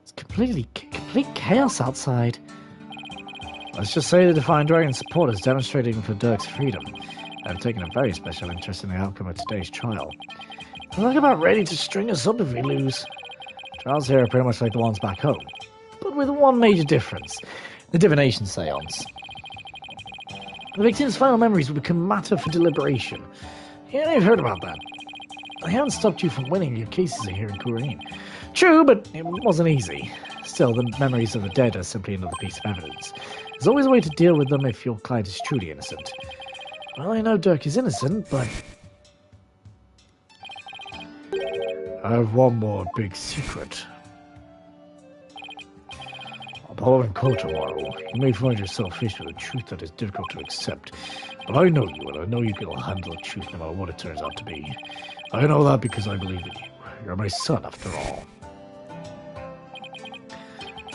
It's complete chaos outside. Let's just say the Defiant Dragon supporters demonstrating for Dirk's freedom have taken a very special interest in the outcome of today's trial. They're like about ready to string us up if we lose. Trials here are pretty much like the ones back home, but with one major difference: the divination seance. The victim's final memories will become matter for deliberation. Yeah, you've heard about that. I haven't stopped you from winning your cases here in Kurain. True, but it wasn't easy. Still, the memories of the dead are simply another piece of evidence. There's always a way to deal with them if your client is truly innocent. Well, I know Dirk is innocent, but I have one more big secret. Apollo and court tomorrow, you may find yourself faced with a truth that is difficult to accept. But I know you, and I know you can handle the truth no matter what it turns out to be. I know that because I believe in you. You're my son, after all.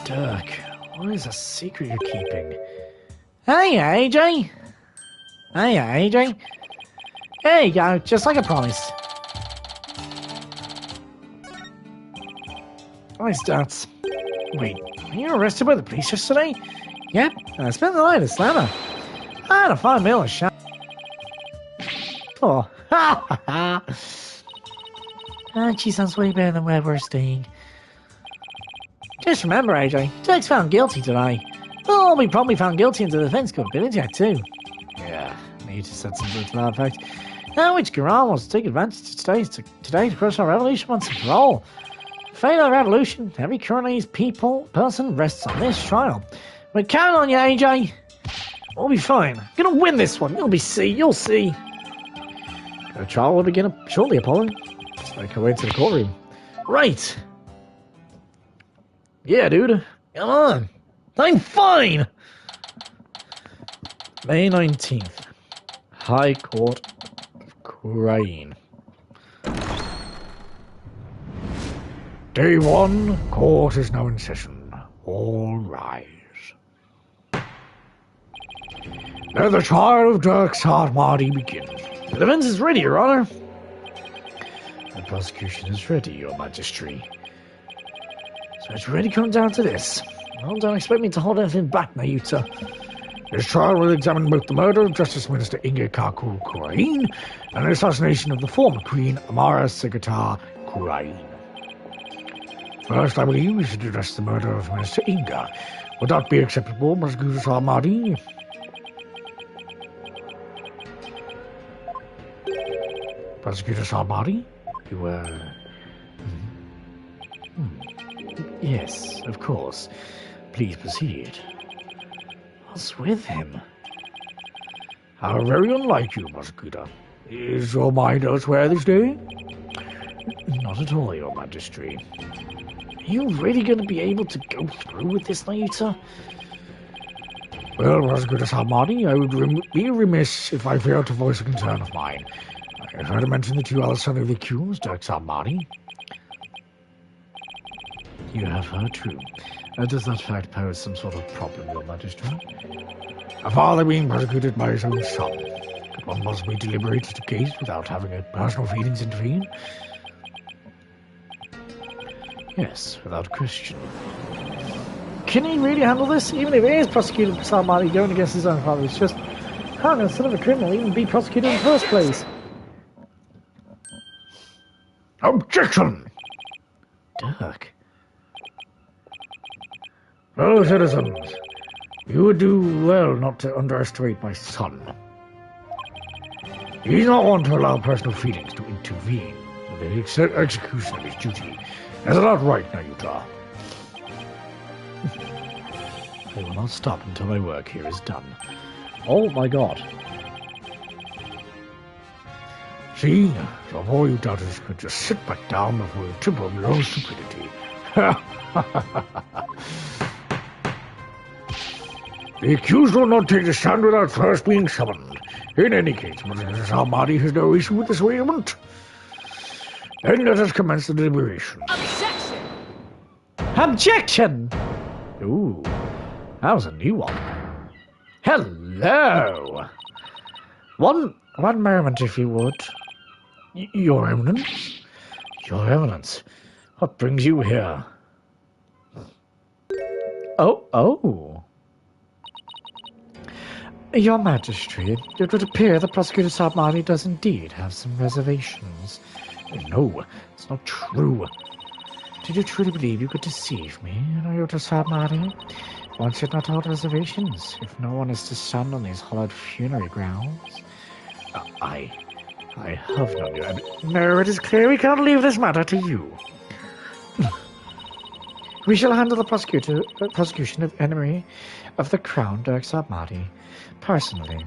Dirk, what is a secret you're keeping? Hey, AJ! Hey, AJ! There you go, just like I promised. Nice stats. Wait, were you arrested by the police yesterday? Yep, I spent the night at Slammer. I had a fine meal at Sham. Oh, ha ha ha. She sounds way better than where we're staying. Just remember, AJ, Dirk's found guilty today. Oh, we probably found guilty in the defense culpability act too. Yeah, need to set some to that effect. Now, which Garan wants to take advantage of today to crush our revolution once and for all. Fail our revolution, every Kuranese person rests on this trial. We're counting on you, AJ. We'll be fine. Gonna win this one. You'll see. The trial will begin shortly, Apollo. So I can wait to the courtroom. Right. Yeah, dude. Come on. I'm fine. May 19th. High Court of Kurain. Day 1. Court is now in session. All rise. Let the trial of Dirk Sarmadi begin. The defense is ready, Your Honor. The prosecution is ready, Your Majesty. So it's really come down to this. Well, don't expect me to hold anything back, Nayuta. This trial will examine both the murder of Justice Minister Inge Kakul Kurain and the assassination of the former Queen Amara Sigatar Kurain. First, I believe we should address the murder of Minister Inga. Would that be acceptable, Prosecutor Sarmadi? Prosecutor Sarmadi? You, Yes, of course. Please proceed. What's with him? How very unlike you, Prosecutor. Is your mind elsewhere this day? Not at all, Your Majesty. Are you really going to be able to go through with this, Nayuta? Well, Prosecutor Sarmadi, I would be remiss if I failed to voice a concern of mine. I've heard him mention that you are the son of the accused, Dirk Sarmadi. You have heard true. Does that fact pose some sort of problem, Your Majesty? A father being prosecuted by his own son. Could one possibly deliberate the case without having personal feelings intervene? Yes, without question. Can he really handle this? Even if he is prosecuted for Sarmadi going against his own father, it's just, how can a son of a criminal even be prosecuted in the first place? Objection! Dirk. Fellow citizens, you would do well not to underestimate my son. He's not one to allow personal feelings to intervene with the execution of his duty. Is that right, Nayuta? I will not stop until my work here is done. Oh my god. See, so all you doubters could just sit back down before you trip over your own stupidity. The accused will not take the stand without first being summoned. In any case, Mr. Sarmadi has no issue with this arrangement. Then let us commence the deliberation. Objection! Ooh, that was a new one. Hello! One moment, if you would. Your Eminence? Your Eminence, what brings you here? Oh. Your Majesty, it would appear that Prosecutor Sabmani does indeed have some reservations. No, it's not true. Did you truly believe you could deceive me, Ayota Sabmani? One should not hold reservations if no one is to stand on these hallowed funerary grounds. I have none. No, it is clear we cannot leave this matter to you. We shall handle the prosecution of enemy of the Crown, Dirk Sabmati, personally,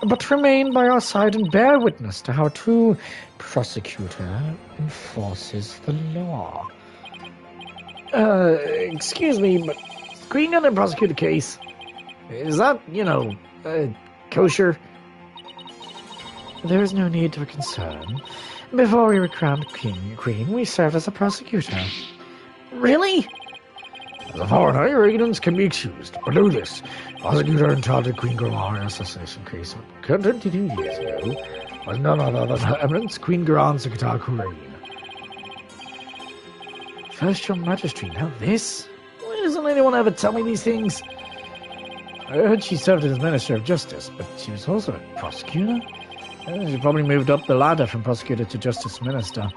but remain by our side and bear witness to how a true prosecutor enforces the law. Excuse me, but Queen Gun and prosecute a case. Is that, kosher? There is no need for concern. Before we were crowned queen, we served as a prosecutor. Really? As a foreigner, your ignorance can be excused. But know this, prosecutor in charge of Queen Garan assassination case 22 years ago was none other than Her Eminence Queen Garan Secretary Kurain. First your Majesty, now this? Why doesn't anyone ever tell me these things? I heard she served as Minister of Justice, but she was also a prosecutor. She probably moved up the ladder from prosecutor to Justice Minister.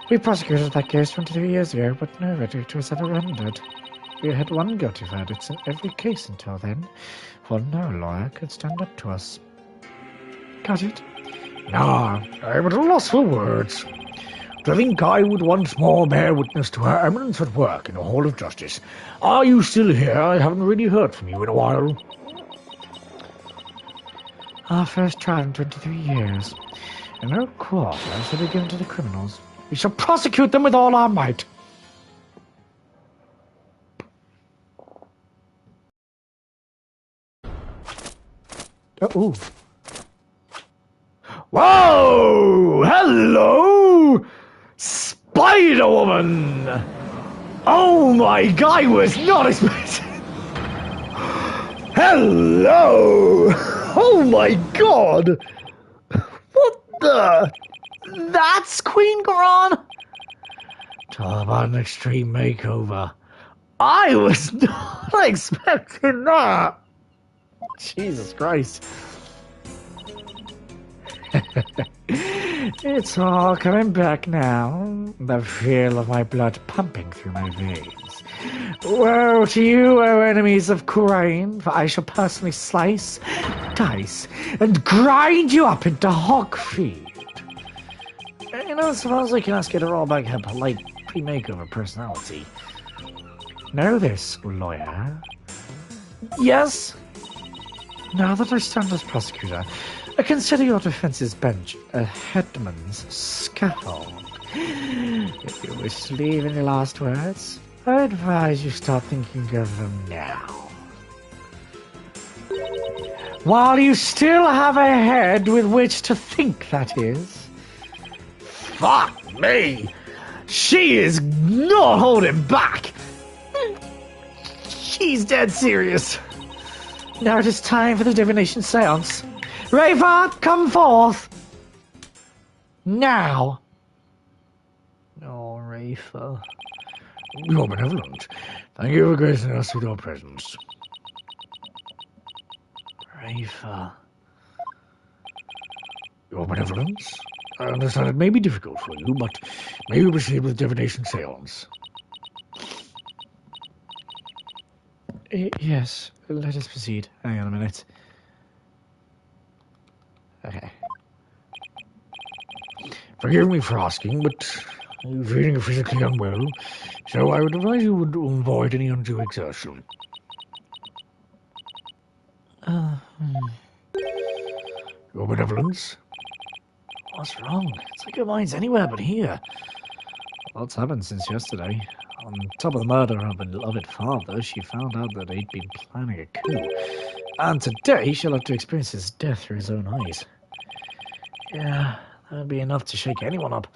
We prosecuted that case 22 years ago, but no verdict was ever rendered. We had one guilty verdict in every case until then, for no lawyer could stand up to us. Got it? Nah, I'm at a loss for words. To think I would once more bear witness to Her Eminence at work in the Hall of Justice. Are you still here? I haven't really heard from you in a while. Our first trial in 23 years. And no quarter shall be given to the criminals. We shall prosecute them with all our might. Oh. Whoa! Hello! Spider-Woman! Oh my god, I was not expecting... Hello! Oh my god! What the... That's Queen Garan? Talk about an extreme makeover. I was not expecting that! Jesus Christ. It's all coming back now. The feel of my blood pumping through my veins. Woe to you, O enemies of Kurain, for I shall personally slice, dice, and grind you up into hog feed. Suppose I can ask you to roll back her polite pre-makeover personality. Know this, lawyer. Yes? Now that I stand as prosecutor, I consider your defense's bench a headman's scaffold. If you wish to leave any last words, I advise you start thinking of them now. While you still have a head with which to think, that is. Fuck me! She is not holding back! She's dead serious. Now it is time for the divination seance. Rafer, come forth! Now! Oh, Rafer. You're benevolent. Thank you for gracing us with your presence. Rafer. Your benevolence? I understand it may be difficult for you, but may we proceed with divination seance? Yes, let us proceed. Hang on a minute. Okay. Forgive me for asking, but you're feeling physically unwell, so I would advise you would avoid any undue exertion. Your benevolence? What's wrong? It's like your mind's anywhere but here. What's happened since yesterday? On top of the murder of her beloved father, she found out that he'd been planning a coup. And today she'll have to experience his death through his own eyes. Yeah, that would be enough to shake anyone up.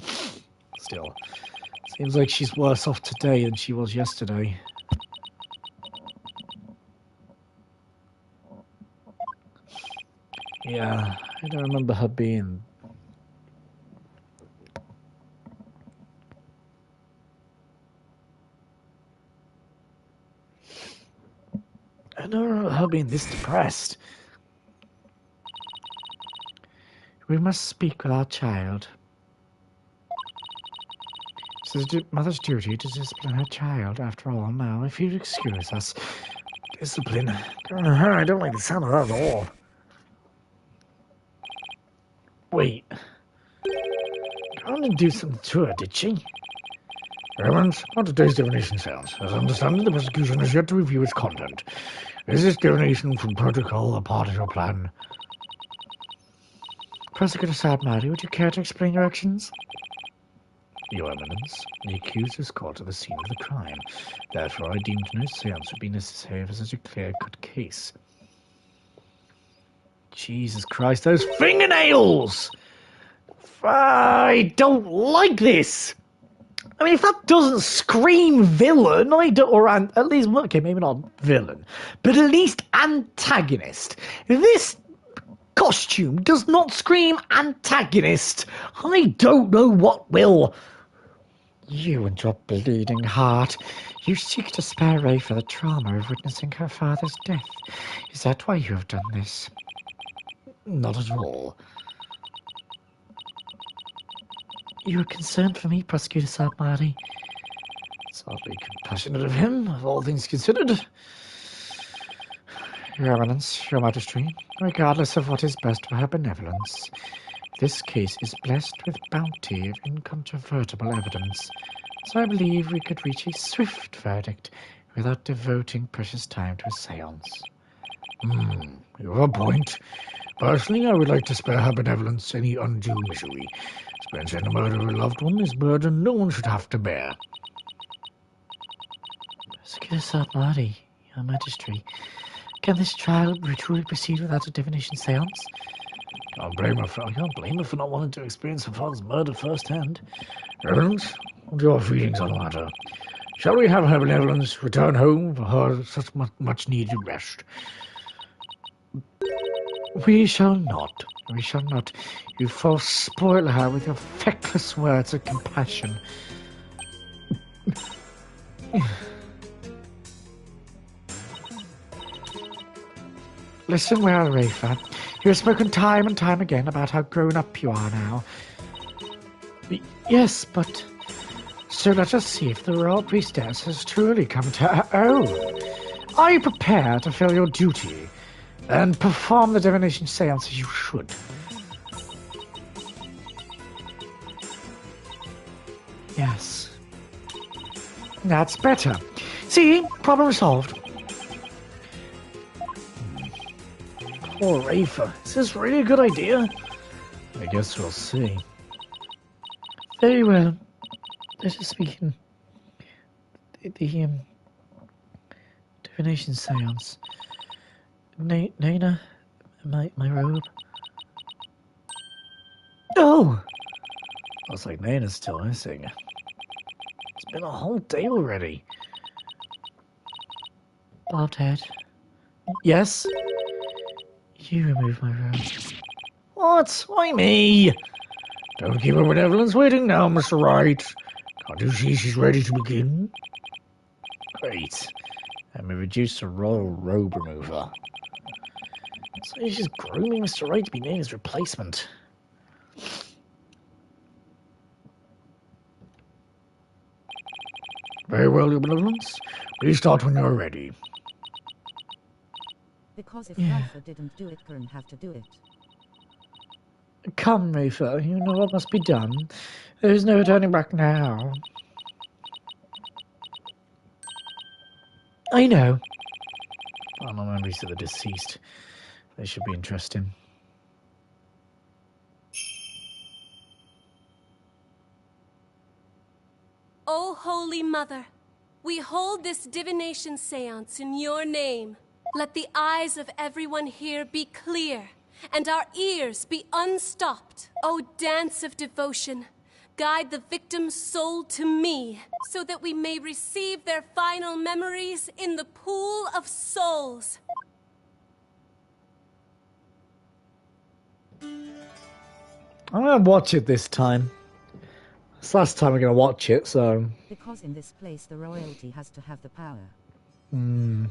Still, seems like she's worse off today than she was yesterday. Yeah, I don't remember her being... I don't remember her being this depressed. We must speak with our child. It's the mother's duty to discipline her child. After all, now, if you'd excuse us... Discipline? I don't like the sound of that at all. Wait. Gone and do something to her, did she? Reverend, on today's divination seance, as I understand it, the prosecution has yet to review its content. Is this divination from protocol a part of your plan? Prosecutor Sadmari, would you care to explain your actions? Your Eminence, the accused is caught at the scene of the crime. Therefore, I deemed no seance would be necessary for such a clear-cut case. Jesus Christ, those fingernails! I don't like this! I mean, if that doesn't scream villain, I don't, or at least, okay, maybe not villain, but at least antagonist. If this costume does not scream antagonist, I don't know what will. You and your bleeding heart. You seek to spare Ray for the trauma of witnessing her father's death. Is that why you have done this? Not at all. You are concerned for me, Prosecutor Sadmari. It's hardly compassionate of him, of all things considered. Your Eminence, Your Majesty, regardless of what is best for her benevolence, this case is blessed with bounty of incontrovertible evidence, so I believe we could reach a swift verdict without devoting precious time to a seance. You have a point. Personally, I would like to spare her benevolence any undue misery. Experiencing the murder of a loved one is a burden no one should have to bear. Prosecutor Sadmari, Your Majesty, can this trial truly proceed without a divination seance? I can't blame her for not wanting to experience her father's murder firsthand. Reverend, what are your feelings on the matter? Shall we have her benevolence return home for her such much needed rest? We shall not. We shall not. You spoil her with your feckless words of compassion. Listen well, Rafa. You have spoken time and time again about how grown up you are now. Yes, but... So let us see if the royal priestess has truly come to her own. Are you prepared to fill your duty and perform the divination seance as you should? Yes. That's better. See? Problem solved. Poor Rafa. Is this really a good idea? I guess we'll see. Very well. Let us begin the divination seance. Nana, my robe. Oh! Looks like Nana's still missing. It's been a whole day already. Bobbed head. Yes? You remove my robe. What? Why me? Don't keep her benevolence waiting now, Mr. Wright. Can't you see she's ready to begin? Great. Let me reduce to royal robe remover. So she's grooming Mr. Wright to be Nana's replacement. Very well, Your Benevolence. Please start when you're ready. Because if Rafa didn't do it, Karen have to do it. Come, Rafa, you know what must be done. There is no turning back now. I know. Final memories of the deceased. They should be interesting. O Holy Mother, we hold this divination seance in your name. Let the eyes of everyone here be clear, and our ears be unstopped. O dance of devotion, guide the victim's soul to me, so that we may receive their final memories in the pool of souls. I'm going to watch it this time. It's the last time we're going to watch it, so... Because in this place the royalty has to have the power. Hmm.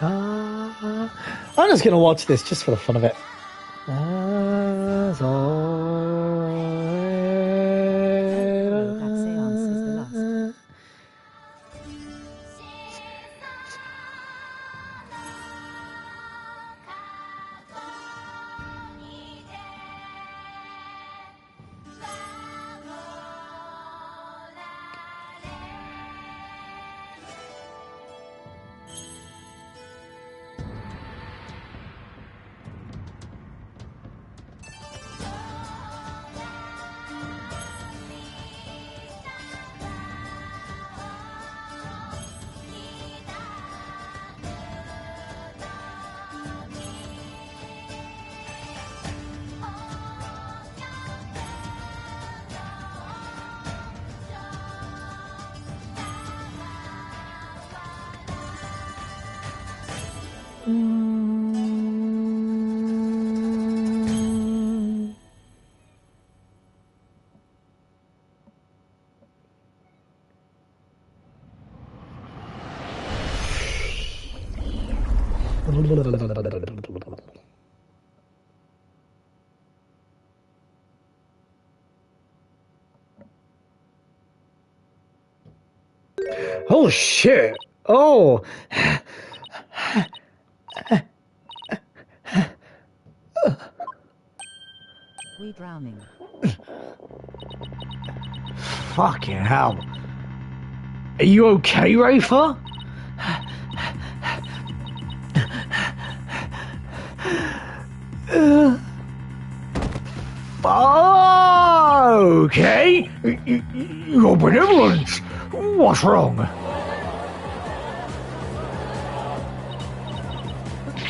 I'm just going to watch this just for the fun of it. As That seance is the last. Oh shit! Oh! We drowning. Fucking hell. Are you okay, Rafer? Okay. Your benevolence. What's wrong?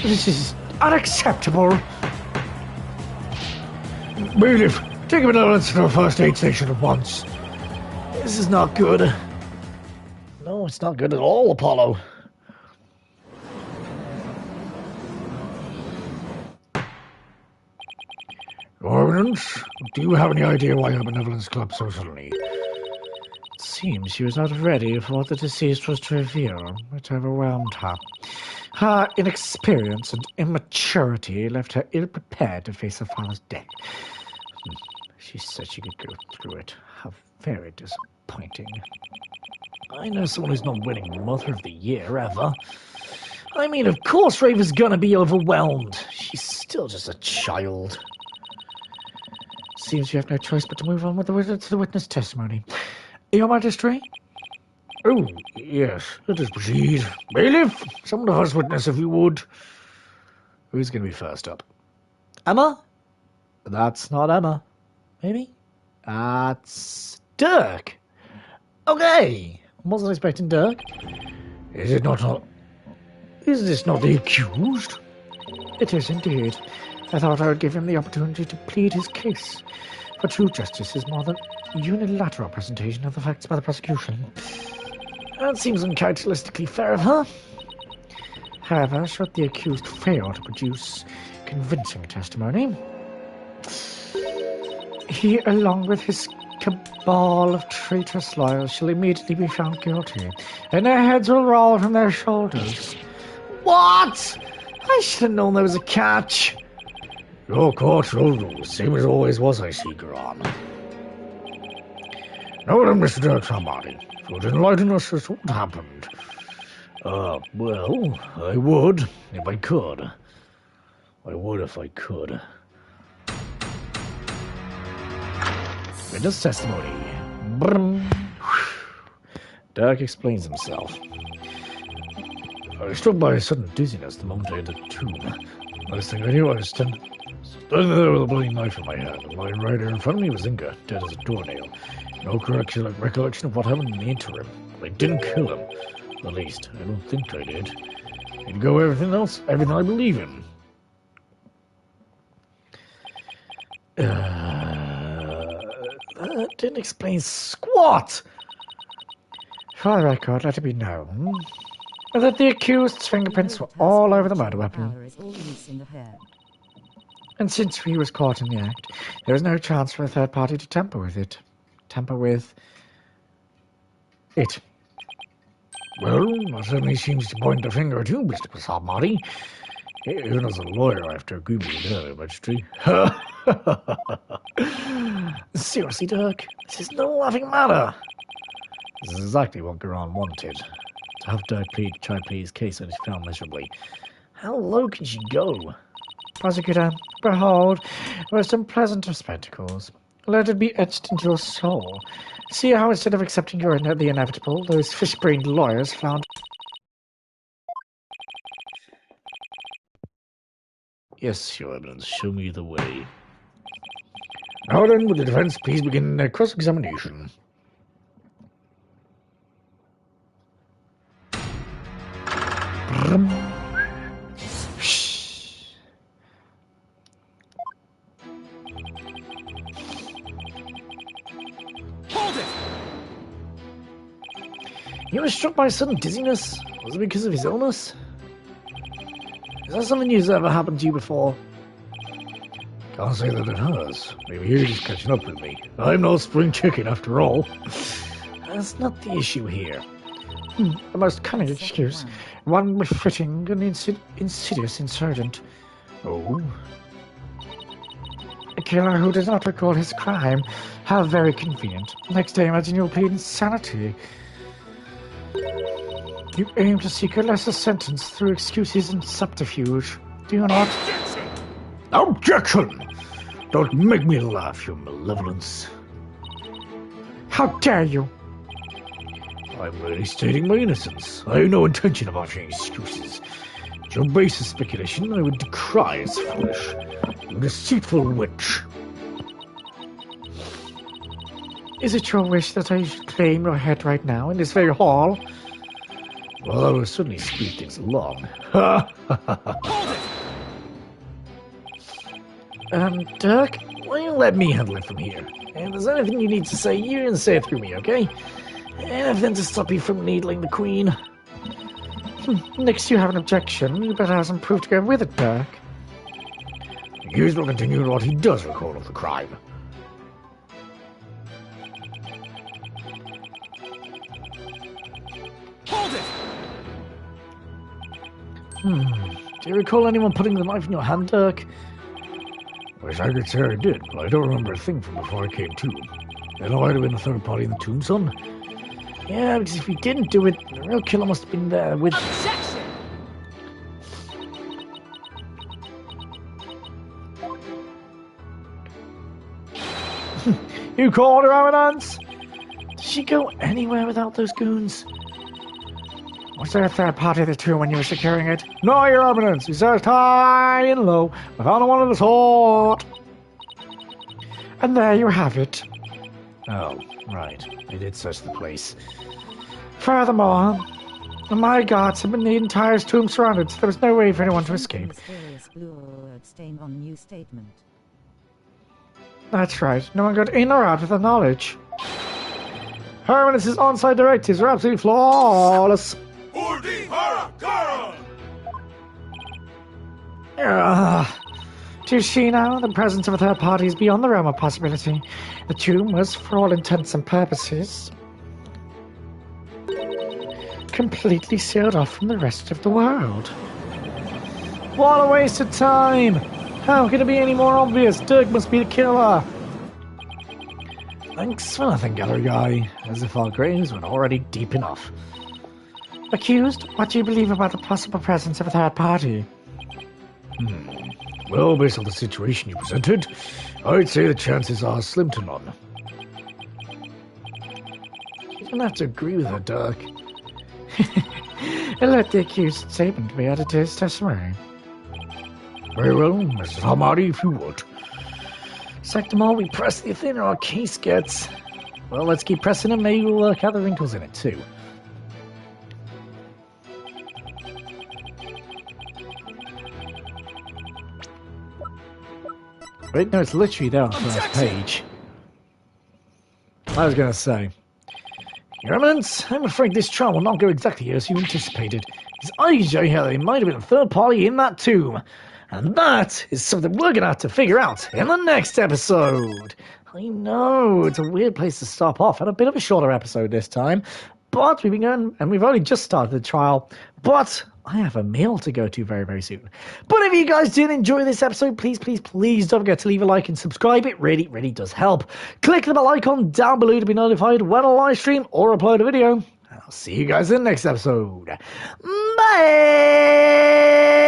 This is unacceptable. Bailiff, take benevolence to the first aid station at once. This is not good. No, it's not good at all, Apollo. Your Eminence, do you have any idea why your benevolence club so suddenly? It seems she was not ready for what the deceased was to reveal, which overwhelmed her. Her inexperience and immaturity left her ill-prepared to face her father's death. She said she could go through it. How very disappointing. I know someone who's not winning Mother of the Year ever. I mean, of course Raver's gonna be overwhelmed. She's still just a child. Seems you have no choice but to move on with to the witness testimony. Your Majesty? Oh, yes, let us proceed. Bailiff, summon the first witness if you would. Who's going to be first up? Emma? That's not Emma. Maybe? That's Dirk. Okay. Wasn't expecting Dirk. Is this not the accused? It is indeed. I thought I would give him the opportunity to plead his case. For true justice is more than unilateral presentation of the facts by the prosecution. That seems uncharacteristically fair of her. However, should the accused fail to produce convincing testimony, he, along with his cabal of traitorous lawyers, shall immediately be found guilty, and their heads will roll from their shoulders. What? I should have known there was a catch. Your court will same as always was, I see, Gran. Now then, Mr. Dirk Samadi, if you'd enlighten us as to what happened. Well, I would, if I could. I would if I could. Witness testimony. Dirk explains himself. I was struck by a sudden dizziness the moment I entered the tomb. First thing I knew, I was Standing there with a bloody knife in my hand, and lying right here in front of me was Inga, dead as a doornail. No recollection of what happened in the interim. I didn't kill him. At least, I don't think I did. He'd go everything I believe in. That didn't explain squat! For the record, let it be known that the accused's fingerprints were all over the murder weapon. And since he was caught in the act, there is no chance for a third party to tamper with it. Well, that certainly seems to point the finger at you, Mr. Prasad. Even as a lawyer, I have to agree with you there, Magistrate. Seriously, Dirk, this is no laughing matter. This is exactly what Garan wanted. To have Dirk try to plead his case and he failed miserably. How low can she go? Prosecutor, behold, most unpleasant of spectacles. Let it be etched into your soul. See how instead of accepting the inevitable, those fish-brained lawyers found... Yes, Your Eminence, show me the way. Now then, would the defense please begin their cross-examination? Hold it! You were struck by sudden dizziness? Was it because of his illness? Is that something that's ever happened to you before? Can't say that it has. Maybe you're just catching up with me. I'm no spring chicken after all. That's not the issue here. The most cunning excuse. One befitting an insidious insurgent. Oh? A killer who does not recall his crime. How very convenient. Next day, imagine you'll plead insanity. You aim to seek a lesser sentence through excuses and subterfuge. Do you not? Objection! Don't make me laugh, your malevolence. How dare you? I'm merely stating my innocence. I have no intention of offering excuses. Your baseless speculation I would decry as foolish. You deceitful witch. Is it your wish that I should claim your head right now in this very hall? Well, that will certainly speed things along. Dirk? Why don't you let me handle it from here? If there's anything you need to say, you can say it through me, okay? Anything to stop you from needling the Queen. Next you have an objection, you better have some proof to go with it, Dirk. The accused will continue what he does recall of the crime. Hold it! Do you recall anyone putting the knife in your hand, Dirk? Wish I could say I did, but I don't remember a thing from before I came to. There might have been a third party in the tomb, son. Yeah, because if we didn't do it, the real killer must have been there with... Objection! You called her evidence? Did she go anywhere without those goons? Was there a third party there too when you were securing it? No, your evidence. We searched high and low. We found one of the sort. And there you have it. Oh, right. They did search the place. Furthermore, my guards had been the entire tomb surrounded, so there was no way for anyone to escape. Mysterious blue stain on new statement. That's right. No one got in or out with the knowledge. Her Eminence's on-site directives are absolutely flawless. Urdi Hara Kara! Do you see now? The presence of a third party is beyond the realm of possibility. The tomb was, for all intents and purposes, completely sealed off from the rest of the world. What a waste of time! How could it be any more obvious? Dirk must be the killer. Thanks for nothing, gallery guy. As if our graves weren't already deep enough. Accused, what do you believe about the possible presence of a third party? Well, based on the situation you presented, I'd say the chances are slim to none. You don't have to agree with her, Dirk. Let the accused's statement be added to his testimony. Very well, Mrs. Harmony, if you would. Sector more we press, the thinner our case gets. Well, let's keep pressing it. Maybe we'll work out the wrinkles in it too. Wait, no, it's literally there on the first page. I was going to say, Your Eminence, I'm afraid this trial will not go exactly as you anticipated. His eyes show how there might have been a third party in that tomb. And that is something we're going to have to figure out in the next episode. I know, it's a weird place to stop off, and a bit of a shorter episode this time. But we've been going, and we've only just started the trial. But I have a meal to go to very, very soon. But if you guys did enjoy this episode, please don't forget to leave a like and subscribe. It really, really does help. Click the bell icon down below to be notified when I live stream or upload a video. I'll see you guys in the next episode. Bye!